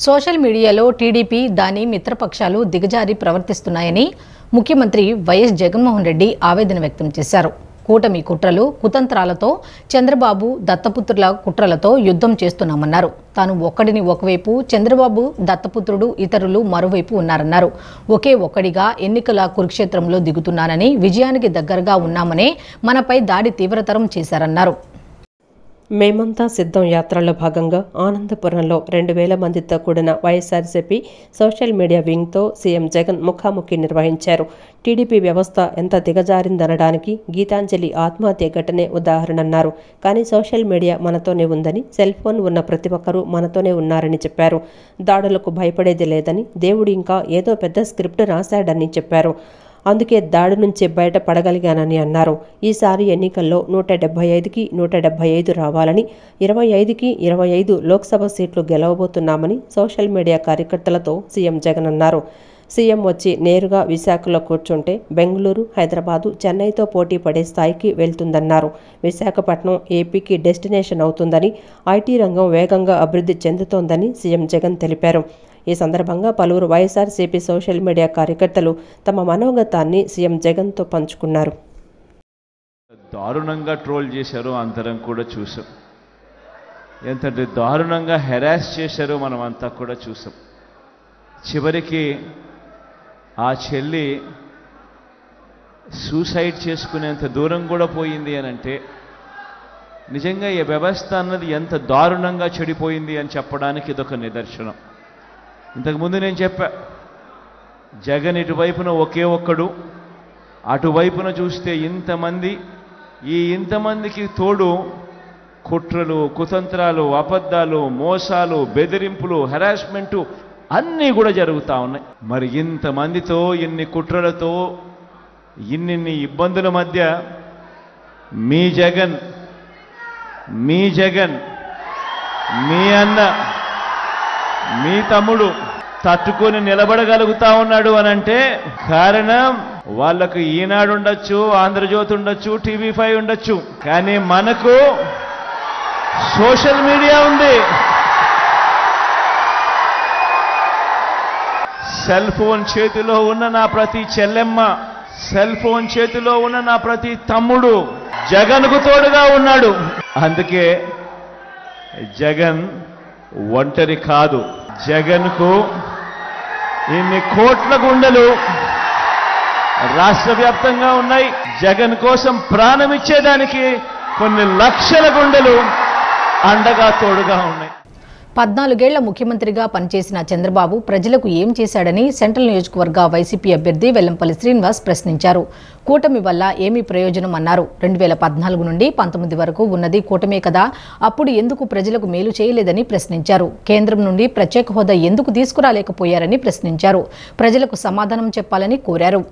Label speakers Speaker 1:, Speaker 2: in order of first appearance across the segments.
Speaker 1: Social మీడియాలో TDP దాని మిత్రపక్షాలు దిగజారి ప్రవర్తిస్తున్నాయని ముఖ్యమంత్రి వైఎస్ జగన్మోహన్ రెడ్డి ఆవేదన వ్యక్తం చేశారు. కూటమి కుట్రలు, కుతంత్రాలతో చంద్రబాబు దత్తపుత్రుల కుట్రలతో యుద్ధం చేస్తున్నామన్నారు. తాను ఒక్కడిని ఒకవైపు, చంద్రబాబు దత్తపుత్రుడు ఇతరులు మరోవైపు ఉన్నారన్నారు. ఒకే ఒక్కడిగా ఎన్నికల కురుక్షేత్రంలో దిగుతున్నానని, విజయానికి దగ్గరగా ఉన్నామనే మనపై దాడి తీవ్రతరం చేశారన్నారు.
Speaker 2: మేమంతా సిద్ధం యాత్రలో భాగంగా ఆనందపురంలో 2000 మందితో కూడిన వైఎస్ఆర్సీపీ సోషల్ మీడియా వింగ్తో సీఎం జగన్ ముఖాముఖి నిర్వహించారు. టీడీపీ వ్యవస్థ ఎంత దిగజారిందనడానికి గీతాంజలి ఆత్మహత్య ఘటనే ఉదాహరణన్నారు. కానీ సోషల్ మీడియా మనతోనే ఉందని, సెల్ ఫోన్ ఉన్న ప్రతి ఒక్కరూ మనతోనే ఉన్నారని చెప్పారు. దాడులకు భయపడేది లేదని, దేవుడు ఇంకా ఏదో పెద్ద స్క్రిప్ట్ రాశాడని చెప్పారు. అందుకే దాడి నుంచి బయటపడగలిగానని అన్నారు. ఈసారి ఎన్నికల్లో 175కి 175 రావాలని, 25కి 25 లోక్సభ సీట్లు గెలవబోతున్నామని సోషల్ మీడియా కార్యకర్తలతో సీఎం జగన్ అన్నారు. సీఎం వచ్చి నేరుగా విశాఖలో కూర్చుంటే బెంగళూరు, హైదరాబాదు, చెన్నైతో పోటీ పడే స్థాయికి వెళ్తుందన్నారు. విశాఖపట్నం ఏపీకి డెస్టినేషన్ అవుతుందని, ఐటీ రంగం వేగంగా అభివృద్ధి చెందుతోందని సీఎం జగన్ తెలిపారు. ఈ సందర్భంగా పలువురు వైఎస్ఆర్సీపీ సోషల్ మీడియా కార్యకర్తలు తమ మనోగతాన్ని సీఎం జగన్తో పంచుకున్నారు.
Speaker 3: దారుణంగా ట్రోల్ చేశారో అందరం కూడా చూసాం. ఎంత దారుణంగా హెరాస్ చేశారో మనం అంతా కూడా చూసాం. చివరికి ఆ చెల్లి సూసైడ్ చేసుకునేంత దూరం కూడా పోయింది అని అంటే నిజంగా ఈ వ్యవస్థ అన్నది ఎంత దారుణంగా చెడిపోయింది అని చెప్పడానికి ఇదొక నిదర్శనం. ఇంతకుముందు నేను చెప్పా, జగన్ ఇటువైపున ఒకే ఒక్కడు, అటువైపున చూస్తే ఇంతమంది. ఈ ఇంతమందికి తోడు కుట్రలు, కుతంత్రాలు, అబద్ధాలు, మోసాలు, బెదిరింపులు, హెరాస్మెంటు అన్నీ కూడా జరుగుతూ ఉన్నాయి. మరి ఇంతమందితో, ఇన్ని కుట్రలతో, ఇన్ని ఇబ్బందుల మధ్య మీ జగన్, మీ అన్న, మీ తమ్ముడు తట్టుకొని నిలబడగలుగుతా ఉన్నాడు అనంటే కారణం వాళ్ళకు ఈనాడు ఉండొచ్చు, ఆంధ్రజ్యోతి ఉండొచ్చు, టీవీ5 ఉండొచ్చు, కానీ మనకు సోషల్ మీడియా ఉంది. సెల్ ఫోన్ చేతిలో ఉన్న నా ప్రతి చెల్లెమ్మ, సెల్ ఫోన్ చేతిలో ఉన్న నా ప్రతి తమ్ముడు జగన్కు తోడుగా ఉన్నాడు. అందుకే జగన్ ఒంటరి కాదు. జగన్కు ఇన్ని కోట్ల గుండెలు రాష్ట్ర వ్యాప్తంగా ఉన్నాయి. జగన్ కోసం ప్రాణం ఇచ్చేదానికి కొన్ని లక్షల గుండెలు అండగా తోడుగా ఉన్నాయి.
Speaker 1: 14 ఏళ్ల ముఖ్యమంత్రిగా పనిచేసిన చంద్రబాబు ప్రజలకు ఏం చేశాడని సెంట్రల్ నియోజకవర్గ వైసీపీ అభ్యర్థి వెల్లంపల్లి శ్రీనివాస్ ప్రశ్నించారు. కూటమి వల్ల ఏమీ ప్రయోజనం అన్నారు. 2014 నుండి 19 వరకు ఉన్నది కూటమే కదా, అప్పుడు ఎందుకు ప్రజలకు మేలు చేయలేదని ప్రశ్నించారు. కేంద్రం నుండి ప్రత్యేక హోదా ఎందుకు తీసుకురాలేకపోయారని ప్రశ్నించారు. ప్రజలకు సమాధానం చెప్పాలని కోరారు.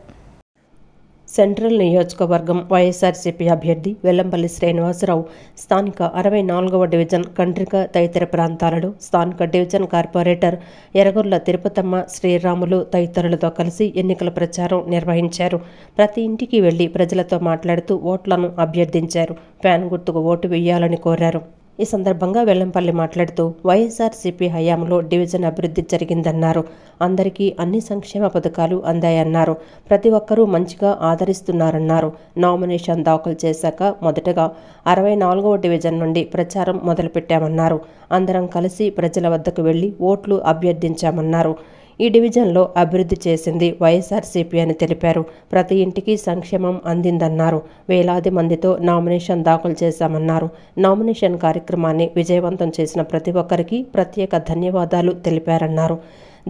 Speaker 2: సెంట్రల్ నియోజకవర్గం వైఎస్ఆర్సీపీ అభ్యర్థి వెల్లంపల్లి శ్రీనివాసరావు స్థానిక 64వ డివిజన్ కండ్రిక తదితర ప్రాంతాలలో స్థానిక డివిజన్ కార్పొరేటర్ ఎర్రగొర్ల తిరుపతమ్మ, శ్రీరాములు తదితరులతో కలిసి ఎన్నికల ప్రచారం నిర్వహించారు. ప్రతి ఇంటికి వెళ్లి ప్రజలతో మాట్లాడుతూ ఓట్లను అభ్యర్థించారు. ఫ్యాన్ గుర్తుకు ఓటు వేయాలని కోరారు. ఈ సందర్భంగా వెల్లంపల్లి మాట్లాడుతూ వైఎస్ఆర్సీపీ హయాంలో డివిజన్ అభివృద్ధి జరిగిందన్నారు. అందరికీ అన్ని సంక్షేమ పథకాలు అందాయన్నారు. ప్రతి ఒక్కరూ మంచిగా ఆదరిస్తున్నారన్నారు. నామినేషన్ దాఖలు చేశాక మొదటగా 64వ డివిజన్ నుండి ప్రచారం మొదలుపెట్టామన్నారు. అందరం కలిసి ప్రజల వద్దకు వెళ్లి ఓట్లు అభ్యర్థించామన్నారు. ఈ డివిజన్లో అభివృద్ధి చేసింది వైఎస్ఆర్సీపీ అని తెలిపారు. ప్రతి ఇంటికి సంక్షేమం అందిందన్నారు. వేలాది మందితో నామినేషన్ దాఖలు చేశామన్నారు. నామినేషన్ కార్యక్రమాన్ని విజయవంతం చేసిన ప్రతి ఒక్కరికి ప్రత్యేక ధన్యవాదాలు తెలిపారన్నారు.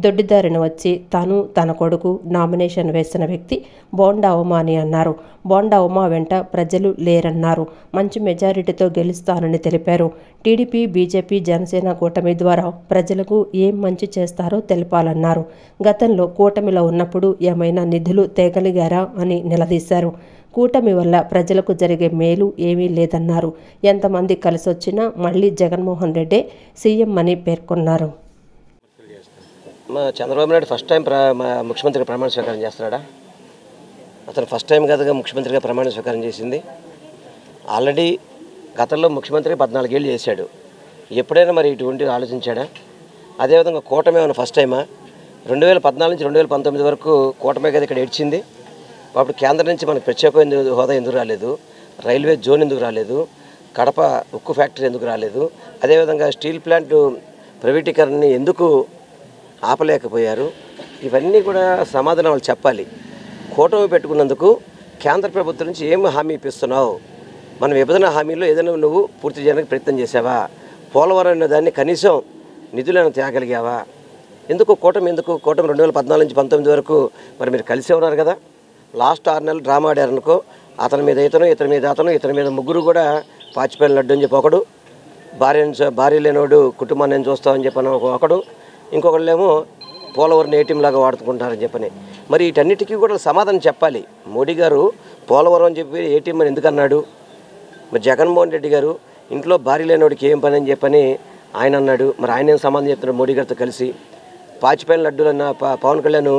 Speaker 2: దొడ్డిదారిన వచ్చి తాను, తన కొడుకు నామినేషన్ వేసిన వ్యక్తి బోండా ఉమా అని అన్నారు. బోండా ఉమా వెంట ప్రజలు లేరన్నారు. మంచి మెజారిటీతో గెలుస్తానని తెలిపారు. టీడీపీ, బీజేపీ, జనసేన కూటమి ద్వారా ప్రజలకు ఏం మంచి చేస్తారో తెలపాలన్నారు. గతంలో కూటమిలో ఉన్నప్పుడు ఏమైనా నిధులు తేగలిగారా అని నిలదీశారు. కూటమి వల్ల ప్రజలకు జరిగే మేలు ఏమీ లేదన్నారు. ఎంతమంది కలిసొచ్చినా మళ్లీ జగన్మోహన్ రెడ్డే సీఎం అని పేర్కొన్నారు.
Speaker 4: చంద్రబాబు నాయుడు ఫస్ట్ టైం ముఖ్యమంత్రిగా ప్రమాణ స్వీకారం చేస్తున్నాడా? అతను ఫస్ట్ టైం కదగా ముఖ్యమంత్రిగా ప్రమాణ స్వీకారం చేసింది. ఆల్రెడీ గతంలో ముఖ్యమంత్రి 14 ఏళ్ళు చేశాడు. ఎప్పుడైనా మరి ఇటువంటి ఆలోచించాడా? అదేవిధంగా కూటమి ఏమైనా ఫస్ట్ టైమా? 2014 నుంచి 2019 వరకు కూటమి కదా ఇక్కడ ఏడ్చింది. అప్పుడు కేంద్రం నుంచి మనకు ప్రత్యేక హోదా ఎందుకు రాలేదు? రైల్వే జోన్ ఎందుకు రాలేదు? కడప ఉక్కు ఫ్యాక్టరీ ఎందుకు రాలేదు? అదేవిధంగా స్టీల్ ప్లాంట్ ప్రైవేటీకరణని ఎందుకు ఆపలేకపోయారు? ఇవన్నీ కూడా సమాధానం వాళ్ళు చెప్పాలి. కూటమి పెట్టుకున్నందుకు కేంద్ర ప్రభుత్వం నుంచి ఏం హామీ ఇప్పిస్తున్నావు? మన విభజన హామీలో ఏదైనా నువ్వు పూర్తి చేయడానికి ప్రయత్నం చేసావా? పోలవరం అనే దాన్ని కనీసం నిధులను తేగలిగావా? ఎందుకు కూటమి 2014 నుంచి 19 వరకు మరి మీరు కలిసే ఉన్నారు కదా. లాస్ట్ 6 నెలలు డ్రామా ఆడారనుకో, అతని మీద ఇతని మీద అతను, ఇతని మీద ముగ్గురు కూడా పాచిపల్లి లడ్డు అని చెప్పి ఒకడు, భార్య లేనోడు కుటుంబాన్ని నేను చూస్తామని చెప్పని ఒకడు, ఇంకొకళ్ళేమో పోలవరం ఏటీఎం లాగా వాడుకుంటారని చెప్పని. మరి వీటన్నిటికీ కూడా సమాధానం చెప్పాలి. మోడీ గారు పోలవరం అని చెప్పి ఏటీఎం అని ఎందుకు అన్నాడు? మరి జగన్మోహన్ రెడ్డి గారు ఇంట్లో భార్య లేనోడికి ఏం పని అని చెప్పని ఆయన అన్నాడు. మరి ఆయన ఏం సమాధానం చెప్తున్నాడు మోడీ గారితో కలిసి? పాచిపల్లి లడ్డూలన్న పవన్ కళ్యాణ్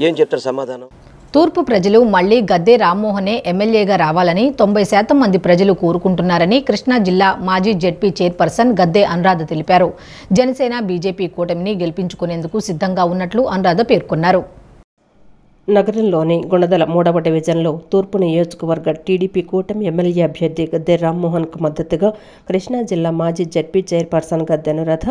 Speaker 4: ఏం చెప్తారు సమాధానం?
Speaker 1: తూర్పు ప్రజలు మళ్లీ గద్దె రామ్మోహనే ఎమ్మెల్యేగా రావాలని 90% మంది ప్రజలు కోరుకుంటున్నారని కృష్ణా జిల్లా మాజీ జెడ్పీ చైర్పర్సన్ గద్దె అనురాధ తెలిపారు. జనసేన బీజేపీ కూటమిని గెలిపించుకునేందుకు సిద్ధంగా ఉన్నట్లు అనురాధ పేర్కొన్నారు.
Speaker 2: నగరంలోని గుణదల 3వ డివిజన్లో తూర్పు నియోజకవర్గ టీడీపీ కూటమి ఎమ్మెల్యే అభ్యర్థి గద్దె రామ్మోహన్కు మద్దతుగా కృష్ణా జిల్లా మాజీ జెడ్పీ చైర్పర్సన్ గద్దె అనురాధ,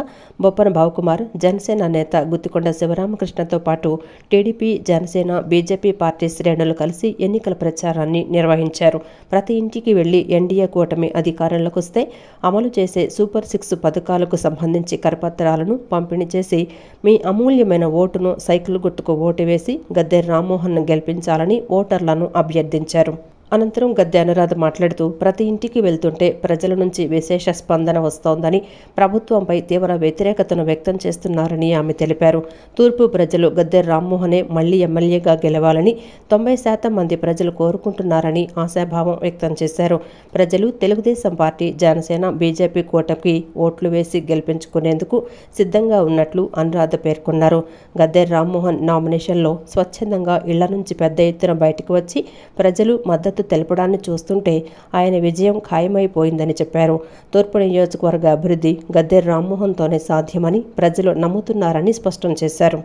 Speaker 2: బొప్పన భావకుమార్, జనసేన నేత గుత్తికొండ శివరామకృష్ణతో పాటు టీడీపీ, జనసేన, బీజేపీ పార్టీ శ్రేణులు కలిసి ఎన్నికల ప్రచారాన్ని నిర్వహించారు. ప్రతి ఇంటికి వెళ్లి ఎన్డీఏ కూటమి అధికారంలోకి వస్తే అమలు చేసే సూపర్ 6 పథకాలకు సంబంధించి కరపత్రాలను పంపిణీ చేసి మీ అమూల్యమైన ఓటును సైకిల్ గుర్తుకు ఓటు వేసి గద్దె రామ్మోహన్ను గెలిపించాలని ఓటర్లను అభ్యర్థించారు. అనంతరం గద్దె అనురాధ మాట్లాడుతూ ప్రతి ఇంటికి వెళ్తుంటే ప్రజల నుంచి విశేష స్పందన వస్తోందని, ప్రభుత్వంపై తీవ్ర వ్యతిరేకతను వ్యక్తం చేస్తున్నారని ఆమె తెలిపారు. తూర్పు ప్రజలు గద్దె రామ్మోహనే మళ్లీ ఎమ్మెల్యేగా గెలవాలని 90% మంది ప్రజలు కోరుకుంటున్నారని ఆశాభావం వ్యక్తం చేశారు. ప్రజలు తెలుగుదేశం పార్టీ, జనసేన, బీజేపీ కూటమికి ఓట్లు వేసి గెలిపించుకునేందుకు సిద్ధంగా ఉన్నట్లు అనురాధ పేర్కొన్నారు. గద్దె రామ్మోహన్ నామినేషన్లో స్వచ్ఛందంగా ఇళ్ల నుంచి పెద్ద ఎత్తున బయటకు వచ్చి ప్రజలు మద్దతు తెలపడాన్ని చూస్తుంటే ఆయన విజయం ఖాయమైపోయిందని చెప్పారు. తూర్పు నియోజకవర్గ అభివృద్ధి గద్దె రామ్మోహన్తోనే సాధ్యమని ప్రజలు నమ్ముతున్నారని స్పష్టం చేశారు.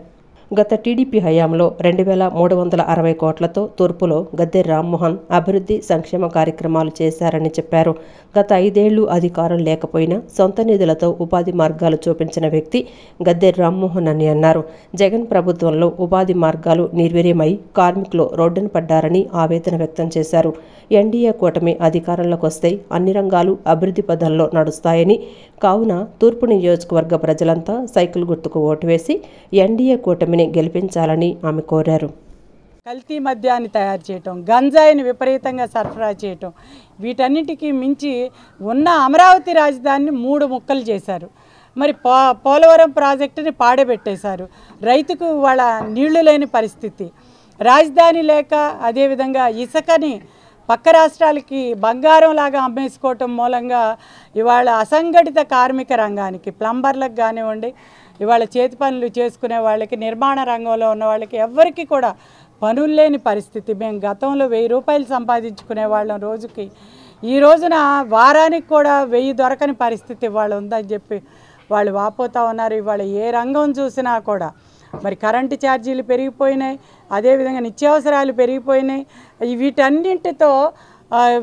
Speaker 2: గత టీడీపీ హయాంలో 2,360 కోట్లతో తూర్పులో గద్దె రామ్మోహన్ అభివృద్ధి, సంక్షేమ కార్యక్రమాలు చేశారని చెప్పారు. గత 5 ఏళ్లు అధికారం లేకపోయినా సొంత నిధులతో ఉపాధి మార్గాలు చూపించిన వ్యక్తి గద్దె రామ్మోహన్ అని అన్నారు. జగన్ ప్రభుత్వంలో ఉపాధి మార్గాలు నిర్వీర్యమై కార్మికులు రోడ్డున పడ్డారని ఆవేదన వ్యక్తం చేశారు. ఎన్డీఏ కూటమి అధికారంలోకి వస్తే అన్ని రంగాలు అభివృద్ధి పథంలో నడుస్తాయని, కావున తూర్పు నియోజకవర్గ ప్రజలంతా సైకిల్ గుర్తుకు ఓటు వేసి ఎన్డీఏ కూటమిని గెలిపించాలని ఆమె కోరారు.
Speaker 5: కల్తీ మద్యాన్ని తయారు చేయటం, గంజాయిని విపరీతంగా సరఫరా చేయటం, వీటన్నిటికీ మించి ఉన్న అమరావతి రాజధానిని 3 ముక్కలు చేశారు. మరి పోలవరం ప్రాజెక్టుని పాడబెట్టేశారు. రైతుకు వాళ్ళ నీళ్లు లేని పరిస్థితి, రాజధాని లేక అదేవిధంగా ఇసుకని పక్క రాష్ట్రాలకి బంగారం లాగా అమ్మేసుకోవటం మూలంగా ఇవాళ అసంఘటిత కార్మిక రంగానికి, ప్లంబర్లకు కానివ్వండి, ఇవాళ చేతి పనులు చేసుకునే వాళ్ళకి, నిర్మాణ రంగంలో ఉన్న వాళ్ళకి ఎవ్వరికి కూడా పనులు లేని పరిస్థితి. మేము గతంలో 1000 రూపాయలు సంపాదించుకునే వాళ్ళం రోజుకి, ఈ రోజున వారానికి కూడా 1000 దొరకని పరిస్థితి ఇవాళ ఉందని చెప్పి వాళ్ళు వాపోతూ ఉన్నారు. ఇవాళ ఏ రంగం చూసినా కూడా మరి కరెంటు ఛార్జీలు పెరిగిపోయినాయి, అదేవిధంగా నిత్యావసరాలు పెరిగిపోయినాయి. వీటన్నింటితో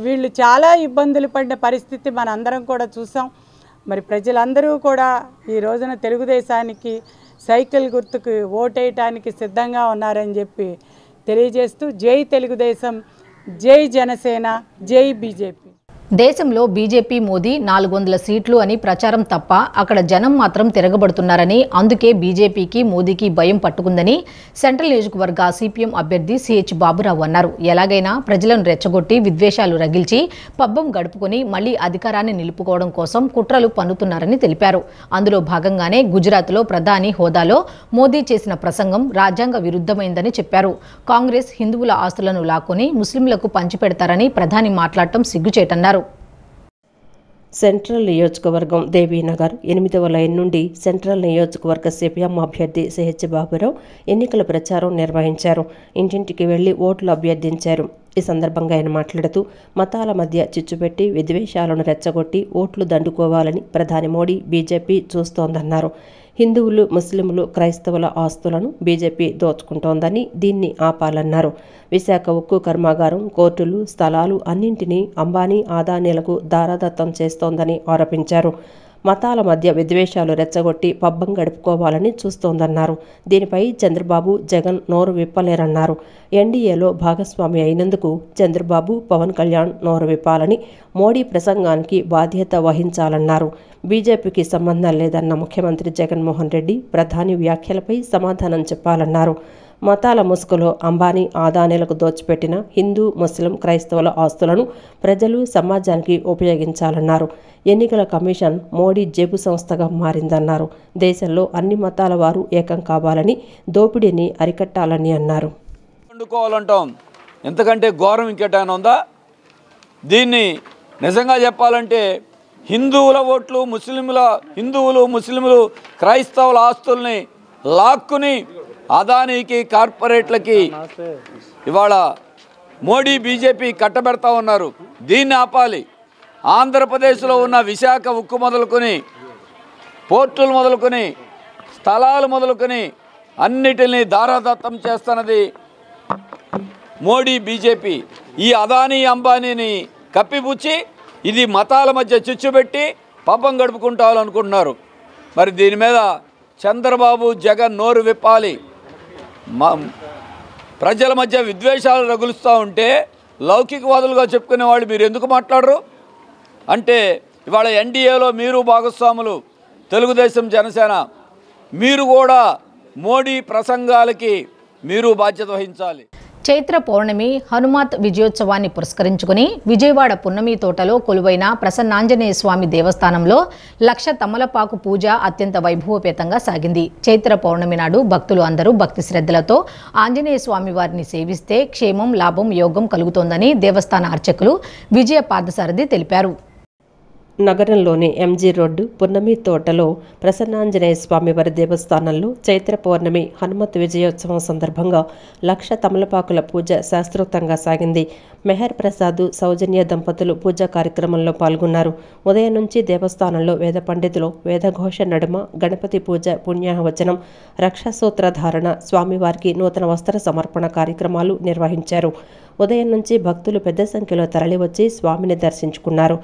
Speaker 5: వీళ్ళు చాలా ఇబ్బందులు పడిన పరిస్థితి మనందరం కూడా చూసాం. మరి ప్రజలందరూ కూడా ఈ రోజున తెలుగుదేశానికి సైకిల్ గుర్తుకు ఓటేయటానికి సిద్ధంగా ఉన్నారని చెప్పి తెలియజేస్తూ జై తెలుగుదేశం, జై జనసేన, జై బీజేపీ.
Speaker 1: దేశంలో బీజేపీ మోదీ 400 సీట్లు అని ప్రచారం తప్ప అక్కడ జనం మాత్రం తిరగబడుతున్నారని, అందుకే బీజేపీకి మోదీకి భయం పట్టుకుందని సెంట్రల్ నియోజకవర్గ సిపిఎం అభ్యర్థి సిహెచ్ బాబురావు అన్నారు. ఎలాగైనా ప్రజలను రెచ్చగొట్టి విద్వేషాలు రగిల్చి పబ్బం గడుపుకొని మళ్లీ అధికారాన్ని నిలుపుకోవడం కోసం కుట్రలు పన్నుతున్నారని తెలిపారు. అందులో భాగంగానే గుజరాత్లో ప్రధాని హోదాలో మోదీ చేసిన ప్రసంగం రాజ్యాంగ విరుద్ధమైందని చెప్పారు. కాంగ్రెస్ హిందువుల ఆస్తులను లాక్కొని ముస్లింలకు పంచిపెడతారని ప్రధాని మాట్లాడటం సిగ్గుచేటన్నారు.
Speaker 2: సెంట్రల్ నియోజకవర్గం దేవీనగర్ 8వ లైన్ నుండి సెంట్రల్ నియోజకవర్గ సిపిఎం అభ్యర్థి సిహెచ్ బాబురావు ఎన్నికల ప్రచారం నిర్వహించారు. ఇంటింటికి వెళ్లి ఓట్లు అభ్యర్థించారు. ఈ సందర్భంగా ఆయన మాట్లాడుతూ మతాల మధ్య చిచ్చుపెట్టి విద్వేషాలను రెచ్చగొట్టి ఓట్లు దండుకోవాలని ప్రధాని మోడీ, బీజేపీ చూస్తోందన్నారు. హిందువులు, ముస్లింలు, క్రైస్తవుల ఆస్తులను బీజేపీ దోచుకుంటోందని, దీన్ని ఆపాలన్నారు. విశాఖ ఉక్కు కర్మాగారం, కోర్టులు, స్థలాలు అన్నింటినీ అంబానీ, అదానీలకు దారాదత్తం చేస్తోందని ఆరోపించారు. మతాల మధ్య విద్వేషాలు రెచ్చగొట్టి పబ్బం గడుపుకోవాలని చూస్తోందన్నారు. దీనిపై చంద్రబాబు, జగన్ నోరు విప్పలేరన్నారు. ఎన్డీఏలో భాగస్వామి అయినందుకు చంద్రబాబు, పవన్ కళ్యాణ్ నోరు విప్పాలని, మోడీ ప్రసంగానికి బాధ్యత వహించాలన్నారు. బీజేపీకి సంబంధం లేదన్న ముఖ్యమంత్రి జగన్మోహన్ రెడ్డి ప్రధాని వ్యాఖ్యలపై సమాధానం చెప్పాలన్నారు. మతాల ముసుగులో అంబానీ, అదానీలకు దోచిపెట్టిన హిందూ, ముస్లిం, క్రైస్తవుల ఆస్తులను ప్రజలు, సమాజానికి ఉపయోగించాలన్నారు. ఎన్నికల కమిషన్ మోడీ జేబు సంస్థగా మారిందన్నారు. దేశంలో అన్ని మతాల వారు ఏకం కావాలని, దోపిడీని అరికట్టాలని అన్నారు.
Speaker 6: వండుకోవాలంటాం, ఎంతకంటే ఘోరం ఇంకేటైనా ఉందా? దీన్ని నిజంగా చెప్పాలంటే హిందువుల ఓట్లు, హిందువులు, ముస్లింలు, క్రైస్తవుల ఆస్తుల్ని లాక్కుని అదానీకి, కార్పొరేట్లకి ఇవాళ మోడీ, బీజేపీ కట్టబెడతా ఉన్నారు. దీన్ని ఆపాలి. ఆంధ్రప్రదేశ్లో ఉన్న విశాఖ ఉక్కు మొదలుకొని, పోర్టులు మొదలుకొని, స్థలాలు మొదలుకొని అన్నిటిని దారాదత్తం చేస్తున్నది మోడీ, బీజేపీ. ఈ అదానీ, అంబానీని కప్పిపుచ్చి ఇది మతాల మధ్య చిచ్చుపెట్టి పాపం గడుపుకుంటారనుకుంటున్నారు. మరి దీని మీద చంద్రబాబు, జగన్ నోరు విప్పాలి. ప్రజల మధ్య విద్వేషాలు రగులుస్తూ ఉంటే లౌకికవాదులుగా చెప్పుకునే వాళ్ళు మీరు ఎందుకు మాట్లాడరు? అంటే ఇవాళ ఎన్డీఏలో మీరు భాగస్వాములు, తెలుగుదేశం, జనసేన, మీరు కూడా మోడీ ప్రసంగాలకి మీరు బాధ్యత వహించాలి.
Speaker 1: చైత్ర పౌర్ణమి హనుమాత్ విజయోత్సవాన్ని పురస్కరించుకుని విజయవాడ పున్నమి తోటలో కొలువైన ప్రసన్నాంజనేయ స్వామి దేవస్థానంలో 1,00,000 తమలపాకు పూజ అత్యంత వైభవపేతంగా సాగింది. చైత్ర పౌర్ణమి నాడు భక్తులు అందరూ భక్తి శ్రద్ధలతో ఆంజనేయ స్వామి వారిని సేవిస్తే క్షేమం, లాభం, యోగం కలుగుతోందని దేవస్థాన అర్చకులు విజయ పార్థసారథి తెలిపారు.
Speaker 2: నగరంలోని ఎంజీ రోడ్డు పున్నమి తోటలో ప్రసన్నాంజనేయ స్వామివారి దేవస్థానంలో చైత్ర పౌర్ణమి హనుమత్ విజయోత్సవం సందర్భంగా 1,00,000 తమలపాకుల పూజ శాస్త్రోక్తంగా సాగింది. మెహర్ ప్రసాద్, సౌజన్య దంపతులు పూజా కార్యక్రమంలో పాల్గొన్నారు. ఉదయం నుంచి దేవస్థానంలో వేద పండితులు వేదఘోష నడుమ గణపతి పూజ, పుణ్యాహవచనం, రక్షాసూత్రధారణ, స్వామివారికి నూతన వస్త్ర సమర్పణ కార్యక్రమాలు నిర్వహించారు. ఉదయం నుంచి భక్తులు పెద్ద సంఖ్యలో తరలివచ్చి స్వామిని దర్శించుకున్నారు.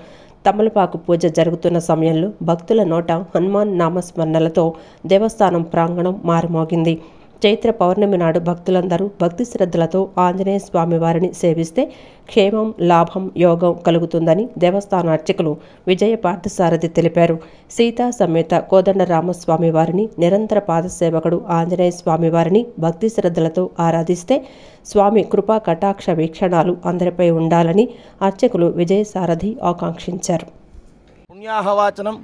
Speaker 2: తమలపాకు పూజ జరుగుతున్న సమయంలో భక్తుల నోట హనుమాన్ నామస్మరణలతో దేవస్థానం ప్రాంగణం మారుమోగింది. చైత్ర పౌర్ణమి నాడు భక్తులందరూ భక్తి శ్రద్ధలతో ఆంజనేయ స్వామి వారిని సేవిస్తే క్షేమం, లాభం, యోగం కలుగుతుందని దేవస్థాన అర్చకులు విజయ పార్థసారథి తెలిపారు. సీతా సమేత కోదండరామస్వామి వారిని, నిరంతర పాదసేవకుడు ఆంజనేయ స్వామి వారిని భక్తి శ్రద్ధలతో ఆరాధిస్తే స్వామి కృపా కటాక్ష వీక్షణాలు అందరిపై ఉండాలని అర్చకులు విజయసారథి ఆకాంక్షించారు.
Speaker 7: పుణ్యాహవాచనం,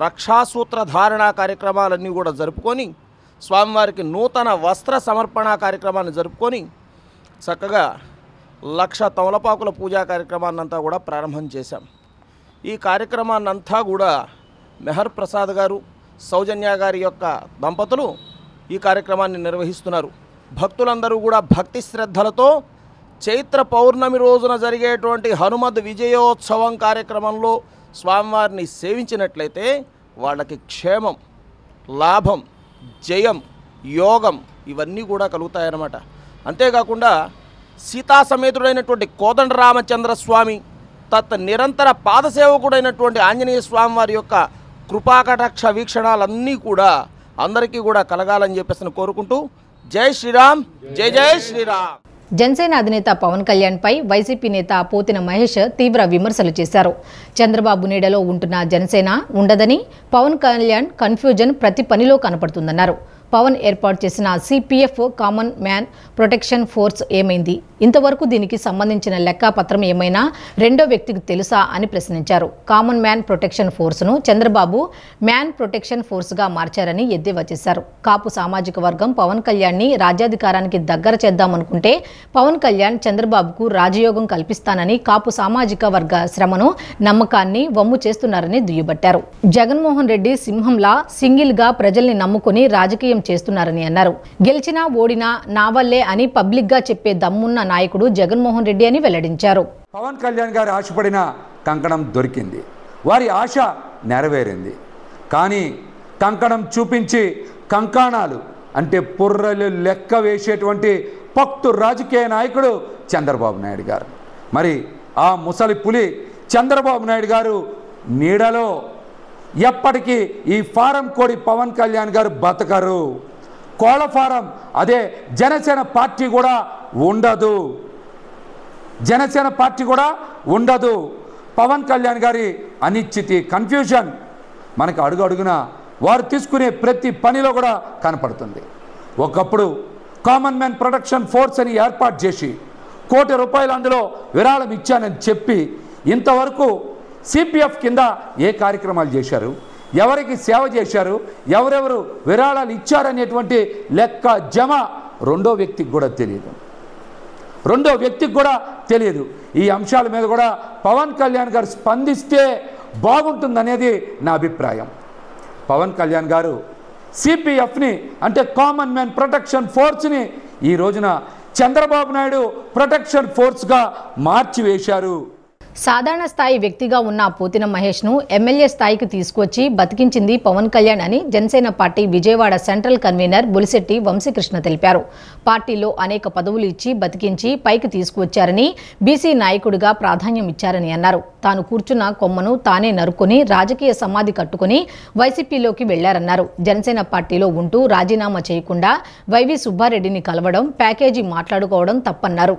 Speaker 7: రక్షాసూత్ర ధారణ కార్యక్రమాలన్నీ కూడా జరుపుకొని స్వామివారికి నూతన వస్త్ర సమర్పణ కార్యక్రమాన్ని జరుపుకొని చక్కగా 1,00,000 తమలపాకుల పూజా కార్యక్రమాన్నంతా కూడా ప్రారంభం చేశాం. ఈ కార్యక్రమాన్నంతా కూడా మెహర్ ప్రసాద్ గారు, సౌజన్య గారి యొక్క దంపతులు ఈ కార్యక్రమాన్ని నిర్వహిస్తున్నారు. భక్తులందరూ కూడా భక్తి శ్రద్ధలతో చైత్ర పౌర్ణమి రోజున జరిగేటువంటి హనుమద్ విజయోత్సవం కార్యక్రమంలో స్వామివారిని సేవించినట్లయితే వాళ్ళకి క్షేమం, లాభం, జయం, యోగం ఇవన్నీ కూడా కలుగుతాయన్నమాట. అంతేకాకుండా సీతా సమేతుడైనటువంటి కోదండరామచంద్ర స్వామి, నిరంతర పాదసేవకుడైనటువంటి ఆంజనేయ స్వామి వారి యొక్క కృపాకటాక్ష వీక్షణాలన్నీ కూడా అందరికీ కూడా కలగాలని చెప్పేసి కోరుకుంటూ జై శ్రీరామ్, జై జై శ్రీరామ్.
Speaker 1: జనసేన అధినేత పవన్ కళ్యాణ్ పై వైసీపీ నేత పోతిన మహేష్ తీవ్ర విమర్శలు చేశారు. చంద్రబాబు నీడలో ఉంటున్న జనసేన ఉండదని, పవన్ కళ్యాణ్ కన్ఫ్యూజన్ ప్రతి పనిలో కనపడుతుందన్నారు. పవన్ ఏర్పాటు చేసిన CPF common man protection force ఏమైంది? ఇంతవరకు దీనికి సంబంధించిన లెక్కాపత్రం ఏమైనా రెండో వ్యక్తికి తెలుసా అని ప్రశ్నించారు. కామన్ మ్యాన్ ప్రొటెక్షన్ ఫోర్స్ను చంద్రబాబు మ్యాన్ ప్రొటెక్షన్ ఫోర్స్గా మార్చారని ఎద్దేవా చేశారు. కాపు సామాజిక వర్గం పవన్ కళ్యాణ్ని రాజ్యాధికారానికి దగ్గర చేద్దామనుకుంటే పవన్ కళ్యాణ్ చంద్రబాబుకు రాజయోగం కల్పిస్తానని, కాపు సామాజిక వర్గ శ్రమను, నమ్మకాన్ని వమ్ము చేస్తున్నారని దుయ్యబట్టారు. జగన్మోహన్ రెడ్డి సింహంలా సింగిల్గా ప్రజల్ని నమ్ముకుని రాజకీయం చేస్తున్నారని అన్నారు. గెలిచినా ఓడినా నా వల్లే అని పబ్లిక్గా చెప్పే దమ్మున్న నాయకుడు జగన్మోహన్ రెడ్డి అని వెల్లడించారు.
Speaker 8: పవన్ కళ్యాణ్ గారు ఆశపడిన కంకణం దొరికింది, వారి ఆశ నెరవేరింది. కానీ కంకణం చూపించి కంకాణాలు అంటే పుర్రలు లెక్క వేసేటువంటి పక్తు రాజకీయ నాయకుడు చంద్రబాబు నాయుడు గారు. మరి ఆ ముసలి పులి చంద్రబాబు నాయుడు గారు నీడలో ఎప్పటికీ ఈ ఫారం కోడి పవన్ కళ్యాణ్ గారు బతకరు. కోళ్ళ ఫారం అదే జనసేన పార్టీ కూడా ఉండదు. జనసేన పార్టీ కూడా ఉండదు. పవన్ కళ్యాణ్ గారి అనిశ్చితి కన్ఫ్యూజన్ మనకు అడుగడుగున వారు తీసుకునే ప్రతి పనిలో కూడా కనపడుతుంది. ఒకప్పుడు కామన్ మ్యాన్ ప్రొటెక్షన్ ఫోర్స్ అని ఏర్పాటు చేసి ₹1 కోటి అందులో విరాళం ఇచ్చానని చెప్పి ఇంతవరకు సిపిఎఫ్ కింద ఏ కార్యక్రమాలు చేశారు, ఎవరికి సేవ చేశారు, ఎవరెవరు విరాళాలు ఇచ్చారనేటువంటి లెక్క జమ రెండో వ్యక్తికి కూడా తెలియదు. ఈ అంశాల మీద కూడా పవన్ కళ్యాణ్ గారు స్పందిస్తే బాగుంటుందనేది నా అభిప్రాయం. పవన్ కళ్యాణ్ గారు సిపిఎఫ్ని అంటే కామన్ మ్యాన్ ప్రొటెక్షన్ ఫోర్స్ని ఈ రోజున చంద్రబాబు నాయుడు ప్రొటెక్షన్ ఫోర్స్గా మార్చివేశారు.
Speaker 1: సాధారణ స్థాయి వ్యక్తిగా ఉన్న పోతిన మహేష్ను ఎమ్మెల్యే స్థాయికి తీసుకొచ్చి బతికించింది పవన్ కళ్యాణ్ అని Janasena party Vijayawada central convener Bolisetti Vamsikrishna తెలిపారు. పార్టీలో అనేక పదవులు ఇచ్చి బతికించి పైకి తీసుకువచ్చారని, బీసీ నాయకుడిగా ప్రాధాన్యం ఇచ్చారని అన్నారు. తాను కూర్చున్న కొమ్మను తానే నరుక్కుని రాజకీయ సమాధి కట్టుకుని వైసీపీలోకి వెళ్లారన్నారు. జనసేన పార్టీలో ఉంటూ రాజీనామా చేయకుండా వైవి సుబ్బారెడ్డిని కలవడం, ప్యాకేజీ మాట్లాడుకోవడం తప్పన్నారు.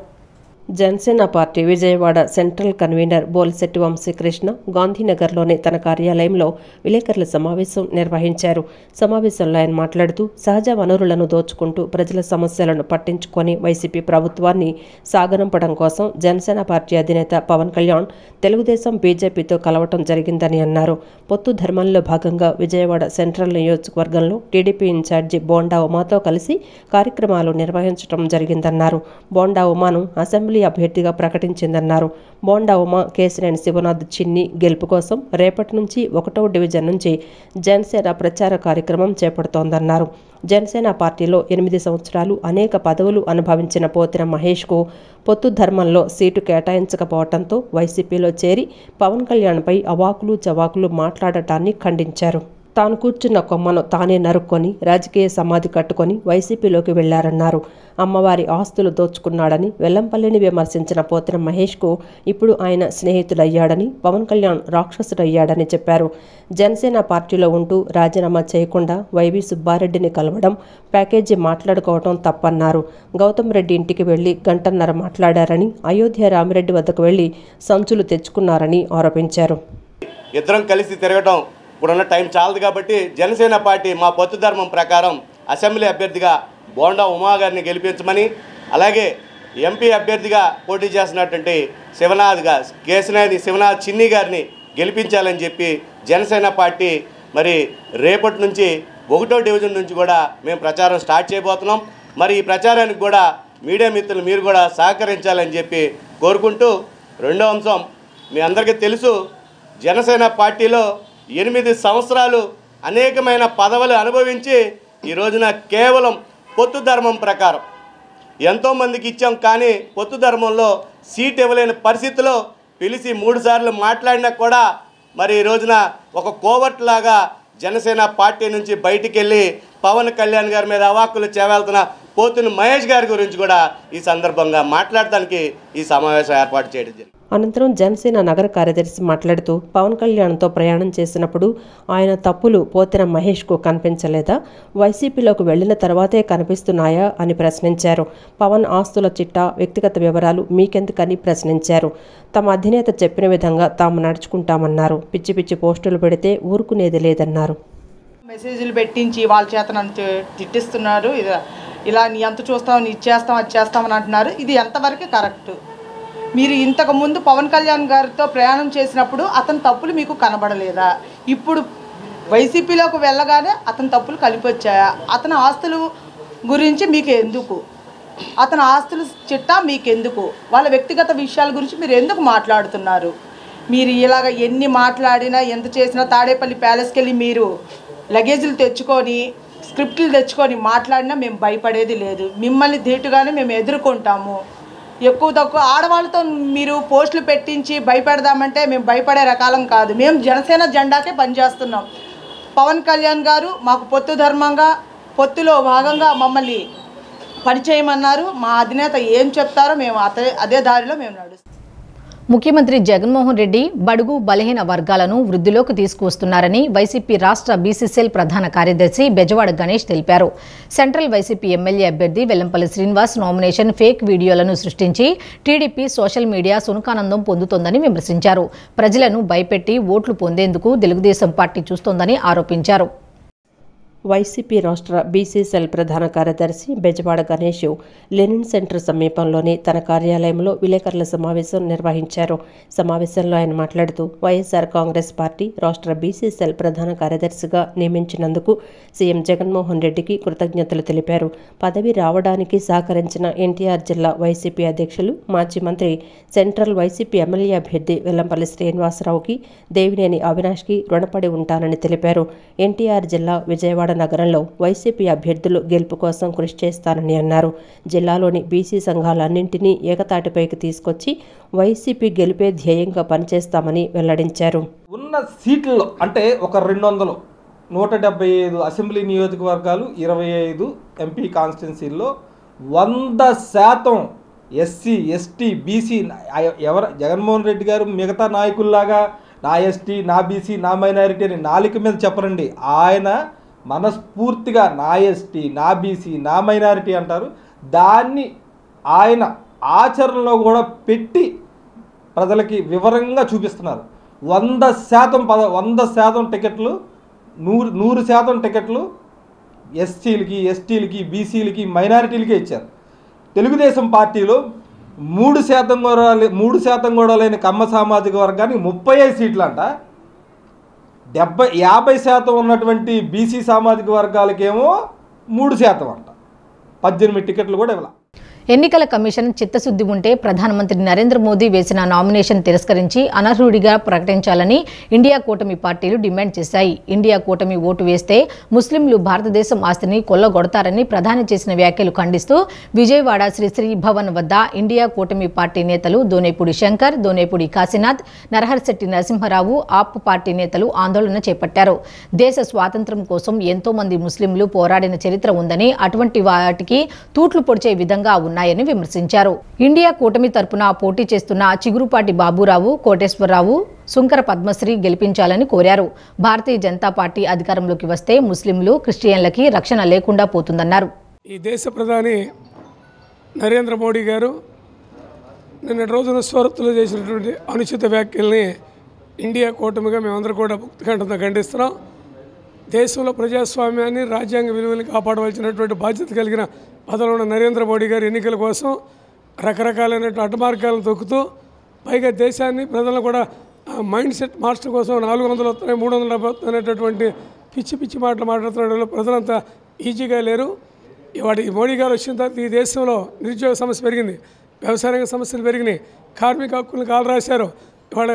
Speaker 2: Janasena party Vijayawada central convener Bolisetti Vamsikrishna గాంధీనగర్లోని తన కార్యాలయంలో విలేకరుల సమావేశం నిర్వహించారు. సమావేశంలో ఆయన మాట్లాడుతూ సహజ వనరులను దోచుకుంటూ ప్రజల సమస్యలను పట్టించుకొని వైసీపీ ప్రభుత్వాన్ని సాగనంపడం కోసం జనసేన పార్టీ అధినేత పవన్ కళ్యాణ్ తెలుగుదేశం బీజేపీతో కలవటం జరిగిందని అన్నారు. పొత్తు ధర్మంలో భాగంగా విజయవాడ సెంట్రల్ నియోజకవర్గంలో టీడీపీ ఇన్ఛార్జి బోండా ఉమాతో కలిసి కార్యక్రమాలు నిర్వహించడం జరిగిందన్నారు. బోండా ఉమాను అసెంబ్లీ అభ్యర్థిగా ప్రకటించిందన్నారు. బోండా ఉమా కేశినేని శివనాథ్ చిన్ని గెలుపు కోసం రేపటి నుంచి 1వ డివిజన్ నుంచి జనసేన ప్రచార కార్యక్రమం చేపడుతోందన్నారు. జనసేన పార్టీలో 8 సంవత్సరాలు అనేక పదవులు అనుభవించిన పోతిన మహేష్కు పొత్తు ధర్మంలో సీటు కేటాయించకపోవడంతో వైసీపీలో చేరి పవన్ కళ్యాణ్పై అవాకులు చవాకులు మాట్లాడటాన్ని ఖండించారు. తాను కూర్చున్న కొమ్మను తానే నరుక్కొని రాజకీయ సమాధి కట్టుకొని వైసీపీలోకి వెళ్లారన్నారు. అమ్మవారి ఆస్తులు దోచుకున్నాడని వెల్లంపల్లిని విమర్శించిన పోతిన మహేష్కు ఇప్పుడు ఆయన స్నేహితుడయ్యాడని, పవన్ కళ్యాణ్ రాక్షసుడయ్యాడని చెప్పారు. జనసేన పార్టీలో ఉంటూ రాజీనామా చేయకుండా వైవి సుబ్బారెడ్డిని కలవడం, ప్యాకేజీ మాట్లాడుకోవడం తప్పన్నారు. గౌతమ్ రెడ్డి ఇంటికి వెళ్లి గంటన్నర మాట్లాడారని, అయోధ్య రామిరెడ్డి వద్దకు వెళ్లి సంచులు తెచ్చుకున్నారని ఆరోపించారు.
Speaker 9: ఇద్దరం కలిసి తిరగటం ఇప్పుడున్న టైం చాలదు కాబట్టి జనసేన పార్టీ మా పొత్తు ధర్మం ప్రకారం అసెంబ్లీ అభ్యర్థిగా బోండా ఉమా గారిని గెలిపించమని, అలాగే ఎంపీ అభ్యర్థిగా పోటీ చేస్తున్నటువంటి కేశినేని శివనాథ్ చిన్ని గారిని గెలిపించాలని చెప్పి జనసేన పార్టీ మరి రేపటి నుంచి 1వ డివిజన్ నుంచి కూడా మేము ప్రచారం స్టార్ట్ చేయబోతున్నాం. మరి ఈ ప్రచారానికి కూడా మీడియా మిత్రులు మీరు కూడా సహకరించాలని చెప్పి కోరుకుంటూ, రెండో అంశం మీ అందరికీ తెలుసు, జనసేన పార్టీలో 8 సంవత్సరాలు అనేకమైన పదవులు అనుభవించి ఈ రోజున కేవలం పొత్తు ధర్మం ప్రకారం ఎంతోమందికి ఇచ్చాం, కానీ పొత్తు ధర్మంలో సీట్ ఇవ్వలేని పరిస్థితిలో పిలిచి 3 సార్లు మాట్లాడినా కూడా మరి ఈ రోజున ఒక కోవర్ట్లాగా జనసేన పార్టీ నుంచి బయటికి వెళ్ళి పవన్ కళ్యాణ్ గారి మీద అవాక్కులు చేవేళ్తున్న పోతున్న మహేష్ గారి గురించి కూడా ఈ సందర్భంగా మాట్లాడడానికి ఈ సమావేశం ఏర్పాటు చేయడం జరిగింది.
Speaker 2: అనంతరం జనసేన నగర కార్యదర్శి మాట్లాడుతూ పవన్ కళ్యాణ్తో ప్రయాణం చేసినప్పుడు ఆయన తప్పులు పోతిన మహేష్కు కనిపించలేదా, వైసీపీలోకి వెళ్లిన తర్వాతే కనిపిస్తున్నాయా అని ప్రశ్నించారు. పవన్ ఆస్తుల చిట్టా, వ్యక్తిగత వివరాలు మీకెందుకని ప్రశ్నించారు. తమ అధినేత చెప్పిన విధంగా తాము నడుచుకుంటామన్నారు. పిచ్చి పిచ్చి పోస్టులు పెడితే ఊరుకునేది లేదన్నారు.
Speaker 10: మెసేజ్లు పెట్టించి వాళ్ళ చేత నన్ను తిట్టిస్తున్నారు. ఇలా నీ ఎంత చూస్తావు, నీ ఇచ్చేస్తాం అది చేస్తామని అంటున్నారు. ఇది ఎంతవరకు కరెక్ట్? మీరు ఇంతకుముందు పవన్ కళ్యాణ్ గారితో ప్రయాణం చేసినప్పుడు అతని తప్పులు మీకు కనబడలేదా? ఇప్పుడు వైసీపీలోకి వెళ్ళగానే అతని తప్పులు కలిపొచ్చాయా? అతని ఆస్తుల గురించి మీకు ఎందుకు? అతని ఆస్తుల చిట్టా మీకెందుకు? వాళ్ళ వ్యక్తిగత విషయాల గురించి మీరు ఎందుకు మాట్లాడుతున్నారు? మీరు ఇలాగ ఎన్ని మాట్లాడినా ఎంత చేసినా తాడేపల్లి ప్యాలెస్కి వెళ్ళి మీరు లగేజీలు తెచ్చుకొని స్క్రిప్ట్లు తెచ్చుకొని మాట్లాడినా మేము భయపడేది లేదు. మిమ్మల్ని ధీటుగానే మేము ఎదుర్కొంటాము. ఎక్కువ తక్కువ ఆడవాళ్ళతో మీరు పోస్టులు పెట్టించి భయపెడదామంటే మేము భయపడే రకాలం కాదు. మేము జనసేన జెండాకే పనిచేస్తున్నాం. పవన్ కళ్యాణ్ గారు మాకు పొత్తు ధర్మంగా పొత్తులో భాగంగా మమ్మల్ని పనిచేయమన్నారు. మా అధినేత ఏం చెప్తారో మేము అదే దారిలో మేము నడుస్తాం.
Speaker 1: ముఖ్యమంత్రి జగన్మోహన్ రెడ్డి బడుగు బలహీన వర్గాలను వృద్ధిలోకి తీసుకువస్తున్నారని వైసీపీ రాష్ట్ర బీసీసీఎల్ ప్రధాన కార్యదర్శి బెజవాడ గణేష్ తెలిపారు. సెంట్రల్ వైసీపీ ఎమ్మెల్యే అభ్యర్థి వెల్లంపల్లి శ్రీనివాస్ నామినేషన్ ఫేక్ వీడియోలను సృష్టించి టీడీపీ సోషల్ మీడియా సునకానందం పొందుతోందని విమర్శించారు. ప్రజలను భయపెట్టి ఓట్లు పొందేందుకు తెలుగుదేశం పార్టీ చూస్తోందని ఆరోపించారు.
Speaker 2: వైసీపీ రాష్ట్ర బీసీసీఎల్ ప్రధాన కార్యదర్శి బెజవాడ గణేష్ లెనిన్ సెంటర్ సమీపంలోని తన కార్యాలయంలో విలేకరుల సమావేశం నిర్వహించారు. సమావేశంలో ఆయన మాట్లాడుతూ వైఎస్ఆర్ కాంగ్రెస్ పార్టీ రాష్ట్ర బీసీసీఎల్ ప్రధాన కార్యదర్శిగా నియమించినందుకు సీఎం జగన్మోహన్ రెడ్డికి కృతజ్ఞతలు తెలిపారు. పదవి రావడానికి సహకరించిన ఎన్టీఆర్ జిల్లా వైసీపీ అధ్యక్షులు మాజీ మంత్రి సెంట్రల్ వైసీపీ ఎమ్మెల్యే అభ్యర్థి వెల్లంపల్లి శ్రీనివాసరావుకి, దేవినేని అవినాష్కి రుణపడి ఉంటానని తెలిపారు. ఎన్టీఆర్ జిల్లా విజయవాడ నగరంలో వైసీపీ అభ్యర్థులు గెలుపు కోసం కృషి చేస్తానని అన్నారు. జిల్లాలోని బీసీ సంఘాలన్నింటినీ ఏకతాటిపైకి తీసుకొచ్చి వైసీపీ గెలిపే ధ్యేయంగా పనిచేస్తామని వెల్లడించారు.
Speaker 11: ఉన్న సీట్లలో అంటే ఒక 200, 175 అసెంబ్లీ నియోజకవర్గాలు, 25 ఎంపీ కాన్స్టిట్యున్సీల్లో 100% SC, ST, BC Jaganmohan Reddy garu మిగతా నాయకుల్లాగా నా ఎస్టీ, నా బీసీ, నా మైనారిటీ అని నాలుక మీద చెప్పరండి. ఆయన మనస్ఫూర్తిగా నా ఎస్టీ, నా బీసీ, నా మైనారిటీ అంటారు. దాన్ని ఆయన ఆచరణలో కూడా పెట్టి ప్రజలకి వివరంగా చూపిస్తున్నారు. 100% టికెట్లు, 100% టికెట్లు ఎస్సీలకి, ఎస్టీలకి, బీసీలకి, మైనారిటీలకే ఇచ్చారు. తెలుగుదేశం పార్టీలో 3% కూడా లేని కమ్మ సామాజిక వర్గానికి 35 సీట్లు అంట. 50% ఉన్నటువంటి బీసీ సామాజిక వర్గాలకేమో 3% అంట. 18 టికెట్లు కూడా ఇవ్వాలి.
Speaker 1: ఎన్నికల కమిషన్ చిత్తశుద్ధి ఉంటే ప్రధానమంత్రి నరేంద్ర మోదీ వేసిన నామినేషన్ తిరస్కరించి అనర్హుడిగా ప్రకటించాలని ఇండియా కూటమి పార్టీలు డిమాండ్ చేశాయి. ఇండియా కూటమి ఓటు వేస్తే ముస్లింలు భారతదేశం ఆస్తిని కొల్లగొడతారని ప్రధాని చేసిన వ్యాఖ్యలు ఖండిస్తూ విజయవాడ శ్రీ భవన్ వద్ద ఇండియా కూటమి పార్టీ నేతలు దోనేపూడి శంకర్, దోనేపూడి కాశీనాథ్, నరహర్శెట్టి నరసింహరావు, ఆప్ పార్టీ నేతలు ఆందోళన చేపట్టారు. దేశ స్వాతంత్ర్యం కోసం ఎంతో మంది ముస్లింలు పోరాడిన చరిత్ర ఉందని, అటువంటి వాటికి తూట్లు పొడిచే విధంగా ఉన్నాయని విమర్శించారు. ఇండియా కూటమి తరపున పోటీ చేస్తున్న చిగురుపాటి బాబురావు, కోటేశ్వరరావు, సుంకర పద్మశ్రీ గెలిపించాలని కోరారు. భారతీయ జనతా పార్టీ అధికారంలోకి వస్తే ముస్లింలు, క్రిస్టియన్లకి రక్షణ లేకుండా పోతుందన్నారు.
Speaker 12: ఈ దేశ ప్రధాని నరేంద్ర మోడీ గారు నిన్నటి రోజున సూరత్లో చేసినటువంటి అనుచిత వ్యాఖ్యల్ని ఇండియా కూటమిగా మేమందరూ కూడా ముక్తికంఠంతో ఖండిస్తున్నాం. దేశంలో ప్రజాస్వామ్యాన్ని, రాజ్యాంగ విలువలను కాపాడవలసినటువంటి బాధ్యత కలిగిన పదవిలో ఉన్న నరేంద్ర మోడీ గారు ఎన్నికల కోసం రకరకాలైనటువంటి అడ్డమార్గాలను తొక్కుతూ, పైగా దేశాన్ని, ప్రజలను కూడా మైండ్ సెట్ మార్చడం కోసం 400 వస్తున్నాయి, 370 అనేటటువంటి పిచ్చి పిచ్చి మాటలు మాట్లాడుతున్న ప్రజలంతా ఈజీగా లేరు. ఇవాళ ఈ మోడీ గారు వచ్చిన తర్వాత ఈ దేశంలో నిరుద్యోగ సమస్య పెరిగింది, వ్యవసాయ రంగ సమస్యలు పెరిగినాయి, కార్మిక హక్కులను కాలు రాశారు. ఇవాళ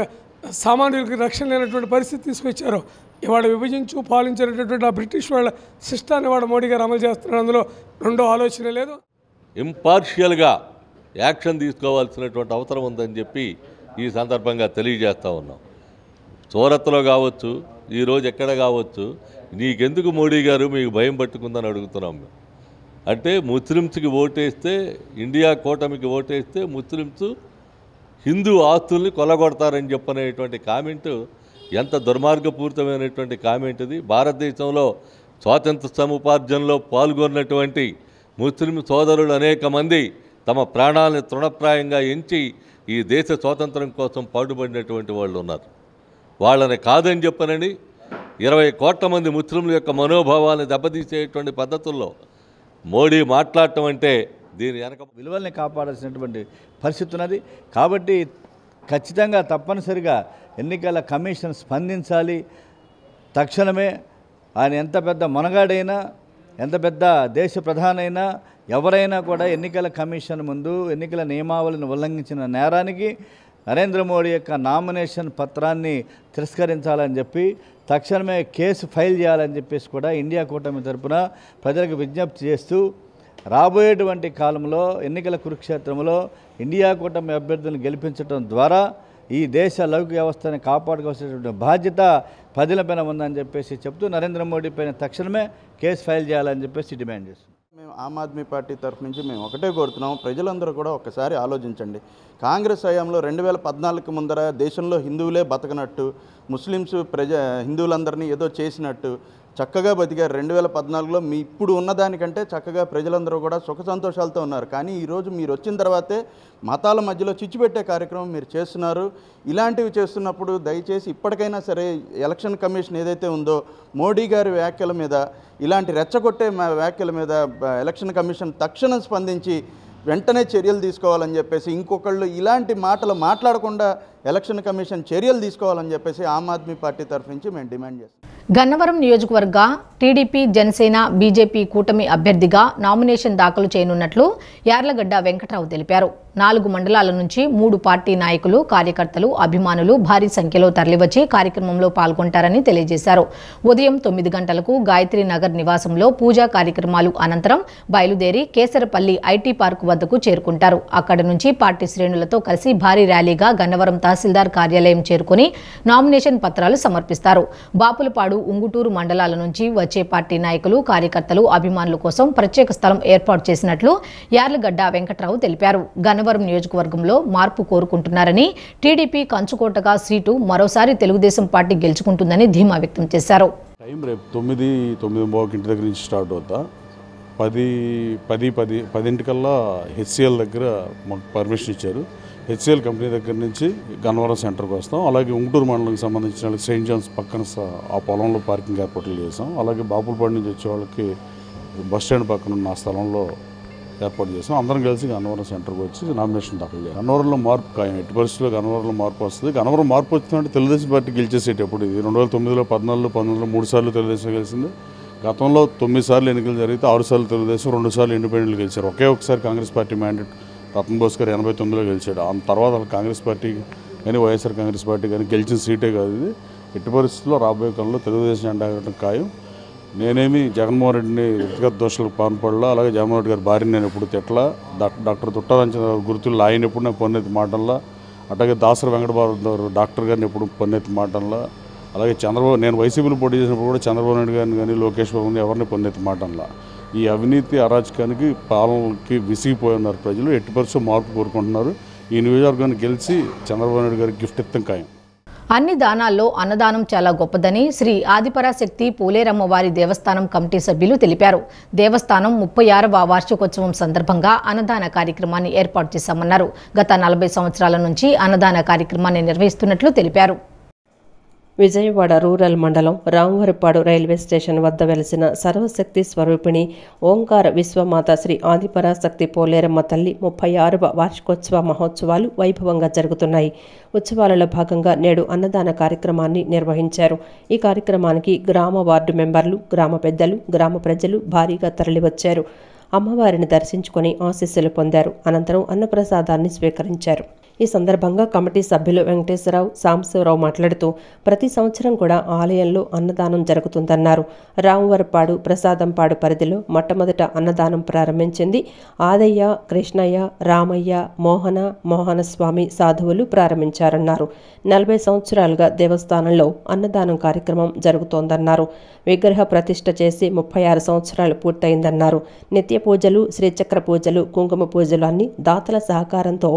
Speaker 12: సామాన్యులకి రక్షణ లేనటువంటి పరిస్థితి తీసుకొచ్చారు. ఇవాళ విభజించు పాలించినటువంటి ఆ బ్రిటిష్ వాళ్ళ సిస్టాన్ని వాడు మోడీ గారు అమలు చేస్తున్నారు. అందులో రెండో ఆలోచన లేదు.
Speaker 13: ఇంపార్షియల్గా యాక్షన్ తీసుకోవాల్సినటువంటి అవసరం ఉందని చెప్పి ఈ సందర్భంగా తెలియజేస్తూ ఉన్నాం. సూరత్లో కావచ్చు, ఈరోజు ఎక్కడ కావచ్చు, నీకెందుకు మోడీ గారు మీకు భయం పట్టుకుందని అడుగుతున్నాం మేము. అంటే ముస్లిమ్స్కి ఓటేస్తే, ఇండియా కూటమికి ఓటేస్తే ముస్లిమ్స్ హిందూ ఆస్తుల్ని కొల్లగొడతారని చెప్పనేటువంటి కామెంటు ఎంత దుర్మార్గపూరితమైనటువంటి కామెంట్ ఇది. భారతదేశంలో స్వాతంత్ర సముపార్జనలో పాల్గొన్నటువంటి ముస్లిం సోదరులు అనేక మంది తమ ప్రాణాలను తృణప్రాయంగా ఎంచి ఈ దేశ స్వాతంత్రం కోసం పాటుపడినటువంటి వాళ్ళు ఉన్నారు. వాళ్ళని కాదని చెప్పనని 20 కోట్ల మంది ముస్లింల యొక్క మనోభావాలను దెబ్బతీసేటువంటి పద్ధతుల్లో మోడీ మాట్లాడటం అంటే దీని వెనక
Speaker 14: విలువల్ని కాపాడాల్సినటువంటి పరిస్థితి ఉన్నది. కాబట్టి ఖచ్చితంగా తప్పనిసరిగా ఎన్నికల కమిషన్ స్పందించాలి. తక్షణమే ఆయన ఎంత పెద్ద మనగాడైనా, ఎంత పెద్ద దేశ ప్రధానైనా, ఎవరైనా కూడా ఎన్నికల కమిషన్ ముందు ఎన్నికల నియమావళిని ఉల్లంఘించిన నేరానికి నరేంద్ర మోడీ యొక్క నామినేషన్ పత్రాన్ని తిరస్కరించాలని చెప్పి తక్షణమే కేసు ఫైల్ చేయాలని చెప్పేసి కూడా ఇండియా కూటమి తరపున ప్రజలకు విజ్ఞప్తి చేస్తూ, రాబోయేటువంటి కాలంలో ఎన్నికల కురుక్షేత్రంలో ఇండియా కూటమి అభ్యర్థులను గెలిపించడం ద్వారా ఈ దేశ లౌకిక వ్యవస్థని కాపాడుకోవాల్సినటువంటి బాధ్యత ప్రజలపైన ఉందని చెప్పేసి చెప్తూ నరేంద్ర మోడీ పైన తక్షణమే కేసు ఫైల్ చేయాలని చెప్పేసి డిమాండ్ చేస్తున్నాం.
Speaker 15: మేము ఆమ్ ఆద్మీ పార్టీ తరఫు నుంచి మేము ఒకటే కోరుతున్నాం, ప్రజలందరూ కూడా ఒకసారి ఆలోచించండి. కాంగ్రెస్ హయాంలో 2014 ముందర దేశంలో హిందువులే బతకనట్టు, ముస్లిమ్స్ హిందువులందరినీ ఏదో చేసినట్టు చక్కగా బతికారు. 2014లో మీ ఇప్పుడు ఉన్నదానికంటే చక్కగా ప్రజలందరూ కూడా సుఖ సంతోషాలతో ఉన్నారు. కానీ ఈరోజు మీరు వచ్చిన తర్వాతే మతాల మధ్యలో చిచ్చు పెట్టే కార్యక్రమం మీరు చేస్తున్నారు. ఇలాంటివి చేస్తున్నప్పుడు దయచేసి ఇప్పటికైనా సరే ఎలక్షన్ కమిషన్ ఏదైతే ఉందో మోడీ గారి వ్యాఖ్యల మీద, ఇలాంటి రెచ్చగొట్టే వ్యాఖ్యల మీద ఎలక్షన్ కమిషన్ తక్షణం స్పందించి వెంటనే చర్యలు తీసుకోవాలని చెప్పేసి, ఇంకొకళ్ళు ఇలాంటి మాటలు మాట్లాడకుండా ఎలక్షన్ కమిషన్ చర్యలు తీసుకోవాలని చెప్పేసి ఆమ్ ఆద్మీ పార్టీ తరఫు నుంచి మేము డిమాండ్ చేస్తాం.
Speaker 1: గన్నవరం నియోజకవర్గ టీడీపీ, జనసేన, బీజేపీ కూటమి అభ్యర్థిగా నామినేషన్ దాఖలు చేయనున్నట్లు యార్లగడ్డ వెంకట్రావు తెలిపారు. 4 మండలాల నుంచి 3 పార్టీ నాయకులు, కార్యకర్తలు, అభిమానులు భారీ సంఖ్యలో తరలివచ్చి కార్యక్రమంలో పాల్గొంటారని తెలియజేశారు. ఉదయం 9 గంటలకు గాయత్రి నగర్ నివాసంలో పూజా కార్యక్రమాలు అనంతరం బయలుదేరి కేసరపల్లి ఐటీ పార్క్ వద్దకు చేరుకుంటారు. అక్కడి నుంచి పార్టీ శ్రేణులతో కలిసి భారీ ర్యాలీగా గన్నవరం తహసీల్దార్ కార్యాలయం చేరుకుని నామినేషన్ పత్రాలు సమర్పిస్తారు. బాపులపాడు, ఉంగుటూరు మండలాల నుంచి వచ్చే పార్టీ నాయకులు, కార్యకర్తలు, అభిమానుల కోసం ప్రత్యేక స్థలం ఏర్పాటు చేసినట్లు యార్లగడ్డ వెంకట్రావు తెలిపారు. గన్నవరం నియోజకవర్గంలో మార్పు కోరుకుంటున్నారని, టీడీపీ కంచుకోటగా సీటు మరోసారి తెలుగుదేశం పార్టీ గెలుచుకుంటుందని ధీమా వ్యక్తం చేశారు.
Speaker 16: టైం రేపు 9:30 ఇంటి దగ్గర నుంచి స్టార్ట్ అవుతా 10:10 హెచ్సిఎల్ దగ్గర మాకు పర్మిషన్ ఇచ్చారు. హెచ్సిఎల్ కంపెనీ దగ్గర నుంచి గన్నవరం సెంటర్కి వస్తాం. అలాగే ఉంగుటూరు మండలానికి సంబంధించిన సెయింట్ జాన్స్ పక్కన ఆ పొలంలో పార్కింగ్ ఏర్పాట్లు చేసాం. అలాగే బాపులపాడు నుంచి వచ్చే వాళ్ళకి బస్ స్టాండ్ పక్కన ఉన్న ఆ స్థలంలో ఏర్పాటు చేసాం. అందరం కలిసి గన్నవరం సెంటర్కి వచ్చి నామినేషన్ దాఖలు చేయాలి. గన్నవరంలో మార్పు ఖాయం, ఎట్టి పరిస్థితుల్లో గన్నవరంలో మార్పు వస్తుంది. గన్నవరం మార్పు వచ్చిందంటే తెలుగుదేశం పార్టీ గెలిచేసేటి. ఎప్పుడు ఇది 2009లో, 14లో, 19లో 3 సార్లు తెలుగుదేశం గెలిచింది. గతంలో 9 సార్లు ఎన్నికలు జరిగితే 6 సార్లు తెలుగుదేశం, 2 సార్లు ఇండిపెండెంట్లు గెలిచారు. ఒకసారి కాంగ్రెస్ పార్టీ మ్యాండేట్ రతన్ బోస్ గారు 89లో గెలిచాడు. ఆ తర్వాత కాంగ్రెస్ పార్టీ కానీ వైఎస్ఆర్ కాంగ్రెస్ పార్టీ కానీ గెలిచిన సీటే కాదు ఇది. ఎట్టి పరిస్థితుల్లో రాబోయే కాలంలో తెలుగుదేశం జెండా ఎగరడం ఖాయం. నేనేమి జగన్మోహన్ రెడ్డిని వ్యక్తిగత దోషాలకు పాల్పడలా, అలాగే జగన్మోహన్ రెడ్డి గారి భార్యని నేను ఎప్పుడు తిట్టలా, డాక్టర్ తుట్టారంచన గుర్తుల్లో ఆయన ఎప్పుడు నేను పొన్నెత్తి మాటల్లా, అట్లాగే దాసరి వెంకటబాబు డాక్టర్ గారిని ఎప్పుడు పొన్నెత్తి మాటల్లా, అలాగే చంద్రబాబు నేను వైసీపీలో పోటీ చేసినప్పుడు కూడా చంద్రబాబు నాయుడు గారిని కానీ లోకేష్ బాబుని ఎవరిని పొన్నెత్తి మాటల్లా. ఈ అవినీతి అరాచకానికి పాలనకి విసిగిపోయి ఉన్నారు ప్రజలు. ఎట్టి పరిస్థితుల్లో మార్పు కోరుకుంటున్నారు. ఈ నియోజకవర్గాన్ని గెలిచి చంద్రబాబు నాయుడు గారికి గిఫ్ట్ ఇస్తాం ఖాయం.
Speaker 1: అన్ని దానాల్లో అన్నదానం చాలా గొప్పదని శ్రీ ఆదిపరాశక్తి పోలేరమ్మవారి దేవస్థానం కమిటీ సభ్యులు తెలిపారు. దేవస్థానం 36వ వార్షికోత్సవం సందర్భంగా అన్నదాన కార్యక్రమాన్ని ఏర్పాటు చేశామన్నారు. గత 40 సంవత్సరాల నుంచి అన్నదాన కార్యక్రమాన్ని నిర్వహిస్తున్నట్లు తెలిపారు.
Speaker 2: విజయవాడ రూరల్ మండలం రామవరపాడు రైల్వే స్టేషన్ వద్ద వెలిసిన సర్వశక్తి స్వరూపిణి ఓంకార విశ్వమాత శ్రీ ఆదిపరాశక్తి పోలేరమ్మ తల్లి 36వ వార్షికోత్సవ మహోత్సవాలు వైభవంగా జరుగుతున్నాయి. ఉత్సవాలలో భాగంగా నేడు అన్నదాన కార్యక్రమాన్ని నిర్వహించారు. ఈ కార్యక్రమానికి గ్రామ వార్డు మెంబర్లు, గ్రామ పెద్దలు, గ్రామ ప్రజలు భారీగా తరలివచ్చారు. అమ్మవారిని దర్శించుకొని ఆశీస్సులు పొందారు. అనంతరం అన్నప్రసాదాన్ని స్వీకరించారు. ఈ సందర్భంగా కమిటీ సభ్యులు వెంకటేశ్వరరావు, సాంబశివరావు మాట్లాడుతూ ప్రతి సంవత్సరం కూడా ఆలయంలో అన్నదానం జరుగుతుందన్నారు. రామవరపాడు, ప్రసాదంపాడు పరిధిలో మొట్టమొదట అన్నదానం ప్రారంభించింది ఆదయ్య, కృష్ణయ్య, రామయ్య, మోహన స్వామి సాధువులు ప్రారంభించారన్నారు. 40 సంవత్సరాలుగా దేవస్థానంలో అన్నదానం కార్యక్రమం జరుగుతోందన్నారు. విగ్రహ ప్రతిష్ఠ చేసి 36 సంవత్సరాలు పూర్తయిందన్నారు. నిత్య పూజలు, శ్రీచక్ర పూజలు, కుంకుమ పూజలు అన్ని దాతల సహకారంతో,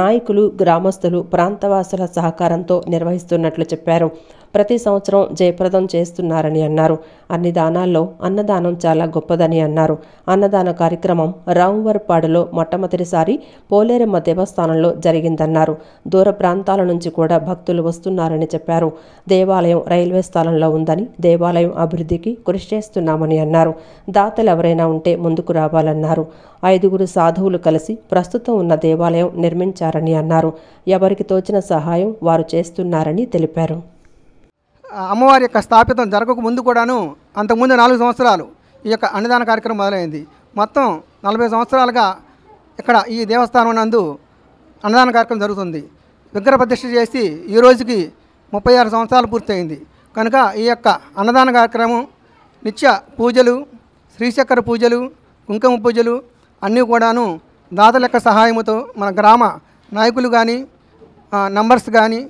Speaker 2: నాయకులు, గ్రామస్తులు, ప్రాంతవాసుల సహకారంతో నిర్వహిస్తున్నట్లు చెప్పారు. ప్రతి సంవత్సరం జయప్రదం చేస్తున్నారని అన్నారు. అన్ని దానాల్లో అన్నదానం చాలా గొప్పదని అన్నారు. అన్నదాన కార్యక్రమం రామవరపాడులో మొట్టమొదటిసారి పోలేరమ్మ దేవస్థానంలో జరిగిందన్నారు. దూర ప్రాంతాల నుంచి కూడా భక్తులు వస్తున్నారని చెప్పారు. దేవాలయం రైల్వే స్థలంలో ఉందని, దేవాలయం అభివృద్ధికి కృషి చేస్తున్నామని అన్నారు. దాతలు ఎవరైనా ఉంటే ముందుకు రావాలన్నారు. 5 సాధువులు కలిసి ప్రస్తుతం ఉన్న దేవాలయం నిర్మించారని అన్నారు. ఎవరికి తోచిన సహాయం వారు చేస్తున్నారని తెలిపారు.
Speaker 17: అమ్మవారి యొక్క స్థాపితం జరగక ముందు కూడాను అంతకుముందు 4 సంవత్సరాలు ఈ యొక్క అన్నదాన కార్యక్రమం మొదలైంది. మొత్తం 40 సంవత్సరాలుగా ఇక్కడ ఈ దేవస్థానం నందు అన్నదాన కార్యక్రమం జరుగుతుంది. విగ్రహ ప్రతిష్ఠ చేసి ఈ రోజుకి 36 సంవత్సరాలు పూర్తయింది. కనుక ఈ యొక్క అన్నదాన కార్యక్రమం నిత్య పూజలు, శ్రీచక్ర పూజలు, కుంకుమ పూజలు అన్నీ కూడాను దాతల యొక్క సహాయంతో మన గ్రామ నాయకులు కానీ, నంబర్స్ కానీ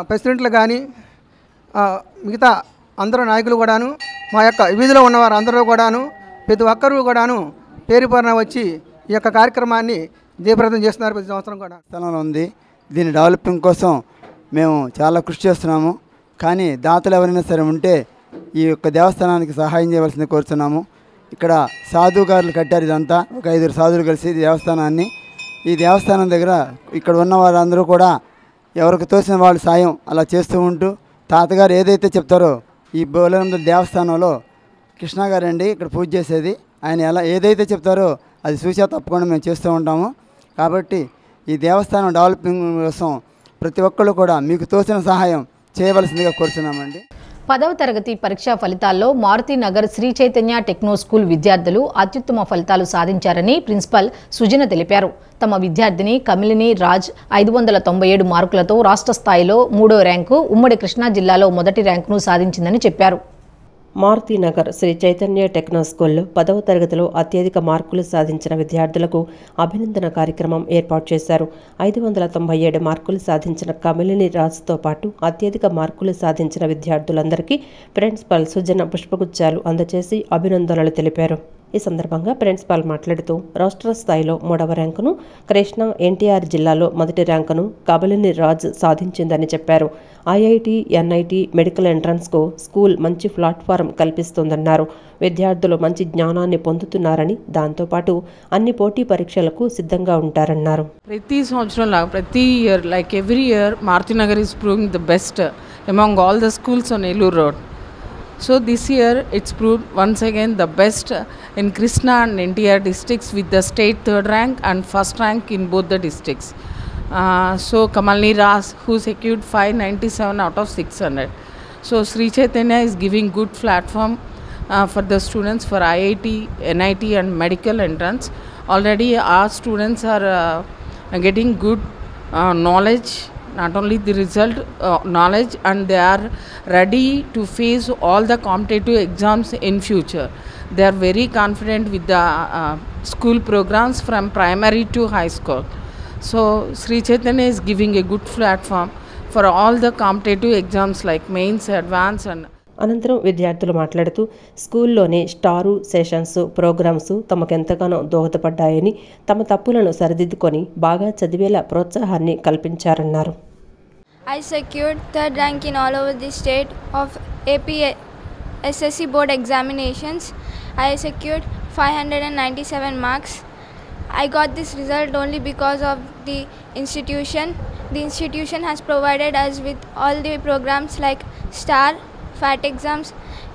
Speaker 17: ప్రెసిడెంట్లు కానీ మిగతా అందరూ నాయకులు కూడాను మా యొక్క వీధిలో ఉన్నవారు అందరూ కూడాను ప్రతి ఒక్కరూ కూడాను పేరు పేరున వచ్చి ఈ యొక్క కార్యక్రమాన్ని జయప్రదం చేస్తున్నారు. ప్రతి సంవత్సరం కూడా
Speaker 18: స్థలంలో ఉంది. దీని డెవలపింగ్ కోసం మేము చాలా కృషి చేస్తున్నాము. కానీ దాతలు ఎవరైనా సరే ఉంటే ఈ యొక్క దేవస్థానానికి సహాయం చేయవలసింది కోరుతున్నాము. ఇక్కడ సాధుగారులు కట్టారు ఇదంతా, ఒక 5 సాధువులు కలిసి ఈ దేవస్థానాన్ని. ఈ దేవస్థానం దగ్గర ఇక్కడ ఉన్న వారందరూ కూడా ఎవరికి తోచిన వాళ్ళు సాయం అలా చేస్తూ ఉంటూ తాతగారు ఏదైతే చెప్తారో ఈ బోలెరంల దేవస్థానంలో కృష్ణ గారండి ఇక్కడ పూజ చేసేది, ఆయన ఎలా ఏదైతే చెప్తారో అది చూసా తప్పకుండా మేము చేస్తూ ఉంటాము. కాబట్టి ఈ దేవస్థానం డెవలపింగ్ కోసం ప్రతి ఒక్కళ్ళు కూడా మీకు తోచిన సహాయం చేయవలసిందిగా కోరుతున్నామండి.
Speaker 1: 10వ తరగతి పరీక్షా ఫలితాల్లో మారుతినగర్ శ్రీ చైతన్య టెక్నో స్కూల్ విద్యార్థులు అత్యుత్తమ ఫలితాలు సాధించారని ప్రిన్సిపల్ సుజన తెలిపారు. తమ విద్యార్థిని కమిలిని రాజ్ 597 మార్కులతో రాష్ట్ర స్థాయిలో 3వ ర్యాంకు, ఉమ్మడి కృష్ణా జిల్లాలో మొదటి ర్యాంకును సాధించిందని చెప్పారు.
Speaker 2: మారుతినగర్ శ్రీ చైతన్య టెక్నో స్కూల్లో 10వ తరగతిలో అత్యధిక మార్కులు సాధించిన విద్యార్థులకు అభినందన కార్యక్రమం ఏర్పాటు చేశారు. 597 మార్కులు సాధించిన కమిలిని రాజ్తో పాటు అత్యధిక మార్కులు సాధించిన విద్యార్థులందరికీ ప్రిన్సిపల్ సుజన పుష్పగుచ్చాలు అందజేసి అభినందనలు తెలిపారు. ఈ సందర్భంగా ప్రిన్సిపాల్ మాట్లాడుతూ రాష్ట్ర స్థాయిలో 3వ ర్యాంకును, కృష్ణా ఎన్టీఆర్ జిల్లాలో మొదటి ర్యాంకును కమిలిని రాజ్ సాధించిందని చెప్పారు. ఐఐటి, ఎన్ఐటి, మెడికల్ ఎంట్రన్స్కు స్కూల్ మంచి ప్లాట్ఫారం కల్పిస్తుందన్నారు. విద్యార్థులు మంచి జ్ఞానాన్ని పొందుతున్నారని, దాంతోపాటు అన్ని పోటీ పరీక్షలకు సిద్ధంగా ఉంటారన్నారు.
Speaker 19: ప్రతి సంవత్సరం ప్రతి year like every year Maruthi Nagar is proving the best among all the schools on Eluru road. So this year it's proved once again the best in Krishna and NTR districts with the state 3rd rank and 1st rank in both the districts. So Kamalni Ras who secured 597 out of 600. So Sri Chaitanya is giving good platform for the students for IIT, NIT and medical entrance. Already our students are getting good knowledge, not only the result knowledge, and they are ready to face all the competitive exams in future. They are very confident with the school programs from primary to high school. So Sri Chaitanya is giving a good platform for all the competitive exams like mains, advance and
Speaker 2: అనంతరం విద్యార్థులు మాట్లాడుతూ స్కూల్లోని star sessions programmes తమకెంతగానో దోహదపడ్డాయని, తమ తప్పులను సరిదిద్దుకొని బాగా చదివేలా ప్రోత్సాహాన్ని కల్పించారన్నారు.
Speaker 20: I secured 3rd rank in all over the state of AP SSC board examinations. I secured 597 marks. I got this result only because of the institution. The institution has provided us with all the programs like STAR, FAT exams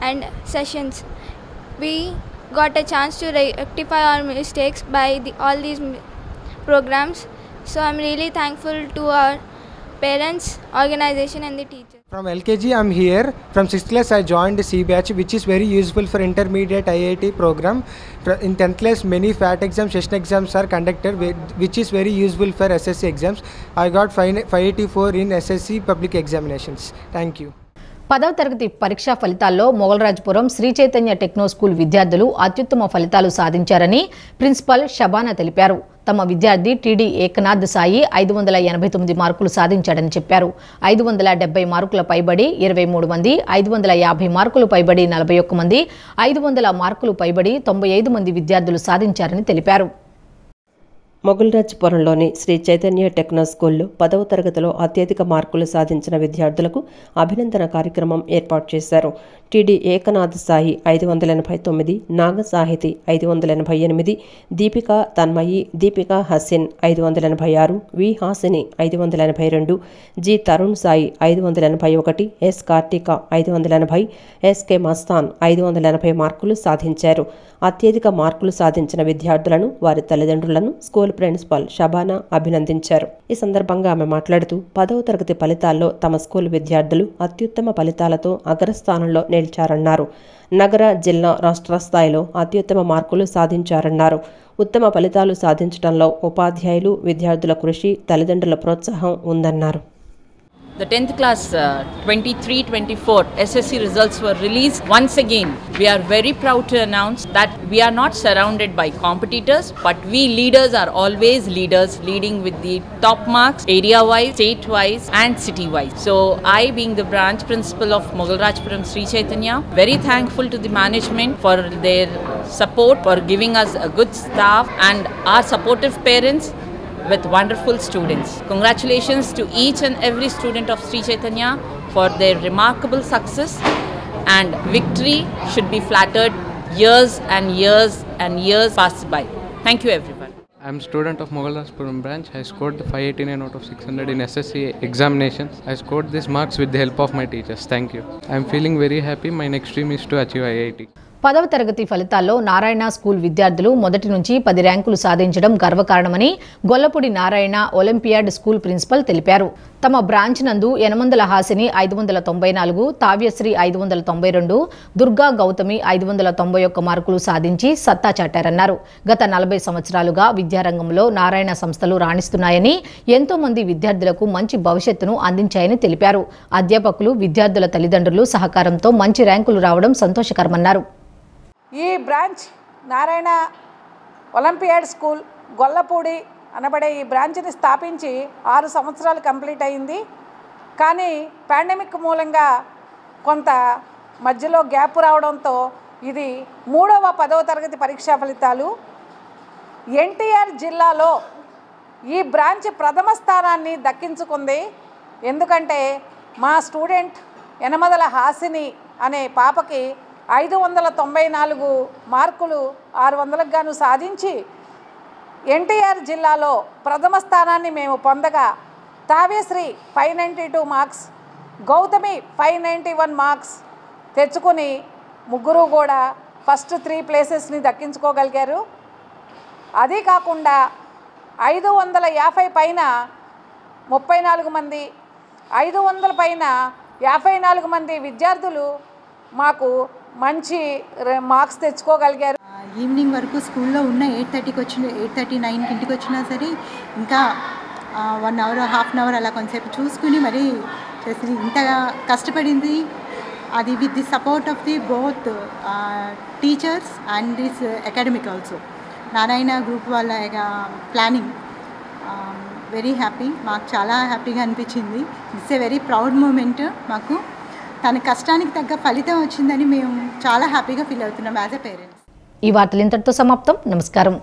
Speaker 20: and sessions. We got a chance to rectify our mistakes by all these programs. So I'm really thankful to our parents, organization and the teachers.
Speaker 21: From LKG I'm here. From 6th class I joined C batch, which is very useful for intermediate IIT program. In 10th class many FAT exams, session exams are conducted, which is very useful for SSC exams. I got 584 in SSC public examinations. Thank you.
Speaker 1: 10వ తరగతి పరీక్షా ఫలితాల్లో Moghalrajpuram Shri Chaitanya techno school విద్యార్థులు అత్యుత్తమ ఫలితాలు సాధించారని principal Shabana తెలిపారు. తమ విద్యార్థి టీడీ ఏకనాథ్ సాయి 589 మార్కులు సాధించాడని చెప్పారు. 570 మార్కుల పైబడి 23 మంది, 550 మార్కులు పైబడి 41 మంది, 500 మార్కులు పైబడి 95 మంది విద్యార్థులు సాధించారని తెలిపారు.
Speaker 2: మొగల్రాజ్పురంలోని శ్రీ చైతన్య టెక్నో స్కూల్లో 10వ తరగతిలో అత్యధిక మార్కులు సాధించిన విద్యార్థులకు అభినందన కార్యక్రమం ఏర్పాటు చేశారు. TD Eknath Sai 589, Naga Sahiti 588, Deepika Tanmayi, Deepika Hasin 586, V Hasini 582, G Tarun Sai 581, S Karthika 580, SK Mastan 580 మార్కులు సాధించారు. అత్యధిక మార్కులు సాధించిన విద్యార్థులను, వారి తల్లిదండ్రులను స్కూల్ ప్రిన్సిపాల్ షబానా అభినందించారు. ఈ సందర్భంగా ఆమె మాట్లాడుతూ 10వ తరగతి ఫలితాల్లో తమ స్కూల్ విద్యార్థులు అత్యుత్తమ ఫలితాలతో అగ్రస్థానంలో నిలిచారన్నారు. నగర, జిల్లా, రాష్ట్ర స్థాయిలో అత్యుత్తమ మార్కులు సాధించారన్నారు. ఉత్తమ ఫలితాలు సాధించడంలో ఉపాధ్యాయులు, విద్యార్థుల కృషి, తల్లిదండ్రుల ప్రోత్సాహం ఉందన్నారు.
Speaker 3: The 10th class 23-24 SSC results were released. Once again, we are very proud to announce that we are not surrounded by competitors, but we leaders are always leaders, leading with the top marks area-wise, state-wise and city-wise. So I, being the branch principal of Mogalrajpuram Sri Chaitanya, very thankful to the management for their support, for giving us a good staff and our supportive parents with wonderful students. Congratulations to each and every student of Sri Chaitanya for their remarkable success, and victory should be flattered years and years and years pass by. Thank you everyone.
Speaker 22: I am student of Mogalrajpuram branch. I scored the 589 out of 600 in SSC examinations. I scored these marks with the help of my teachers. Thank you. I am feeling very happy. My next dream is to achieve IIT.
Speaker 1: 10వ తరగతి ఫలితాల్లో Narayana school విద్యార్థులు మొదటి నుంచి 10 ర్యాంకులు సాధించడం గర్వకారణమని Gollapudi Narayana olympiad school principal తెలిపారు. తమ బ్రాంచ్ నందు యనమందల హాసిని 594, తావ్యశ్రీ 592, దుర్గా గౌతమి 591 మార్కులు సాధించి సత్తా చాటారన్నారు. గత 40 సంవత్సరాలుగా విద్యారంగంలో నారాయణ సంస్థలు రాణిస్తున్నాయని, ఎంతో మంది విద్యార్థులకు మంచి భవిష్యత్తును అందించాయని తెలిపారు. అధ్యాపకులు, విద్యార్థుల తల్లిదండ్రులు సహకారంతో మంచి ర్యాంకులు రావడం సంతోషకరమన్నారు.
Speaker 23: ఈ branch Narayana olympiad school Gollapudi అనబడే ఈ బ్రాంచ్ని స్థాపించి 6 సంవత్సరాలు కంప్లీట్ అయింది. కానీ పాండమిక్ మూలంగా కొంత మధ్యలో గ్యాప్ రావడంతో ఇది 3వ 10వ తరగతి పరీక్షా ఫలితాలు ఎన్టీఆర్ జిల్లాలో ఈ బ్రాంచ్ ప్రథమ స్థానాన్ని దక్కించుకుంది. ఎందుకంటే మా స్టూడెంట్ యనమదల హాసిని అనే పాపకి 594 మార్కులు 600కు గాను సాధించి ఎన్టీఆర్ జిల్లాలో ప్రథమ స్థానాన్ని మేము పొందగా, తావ్యశ్రీ 592 మార్క్స్, గౌతమి 591 మార్క్స్ తెచ్చుకుని ముగ్గురు కూడా ఫస్ట్ 3 ప్లేసెస్ని దక్కించుకోగలిగారు. అదే కాకుండా 550 పైన 34 మంది, 500 పైన 54 మంది విద్యార్థులు మాకు మంచి మార్క్స్ తెచ్చుకోగలిగారు.
Speaker 24: ఈవినింగ్ వరకు స్కూల్లో ఉన్న 8:30కి వచ్చిన 8:39కి ఇంటికి వచ్చినా సరే ఇంకా 1 అవర్ హాఫ్ అన్ అవర్ అలా కొంతసేపు చూసుకుని మరీ చేసి ఇంతగా కష్టపడింది. అది with the support of the both teachers and this academic also. Narayana group వాళ్ళ ప్లానింగ్ వెరీ హ్యాపీ. మాకు చాలా హ్యాపీగా అనిపించింది. It's a very proud moment. మాకు తన కష్టానికి తగ్గ ఫలితం వచ్చిందని మేము చాలా హ్యాపీగా ఫీల్ అవుతున్నాం యాజ్ ఎ పేరెంట్స్.
Speaker 1: ఈ వార్తలు ఇంతటితో సమాప్తం. నమస్కారం.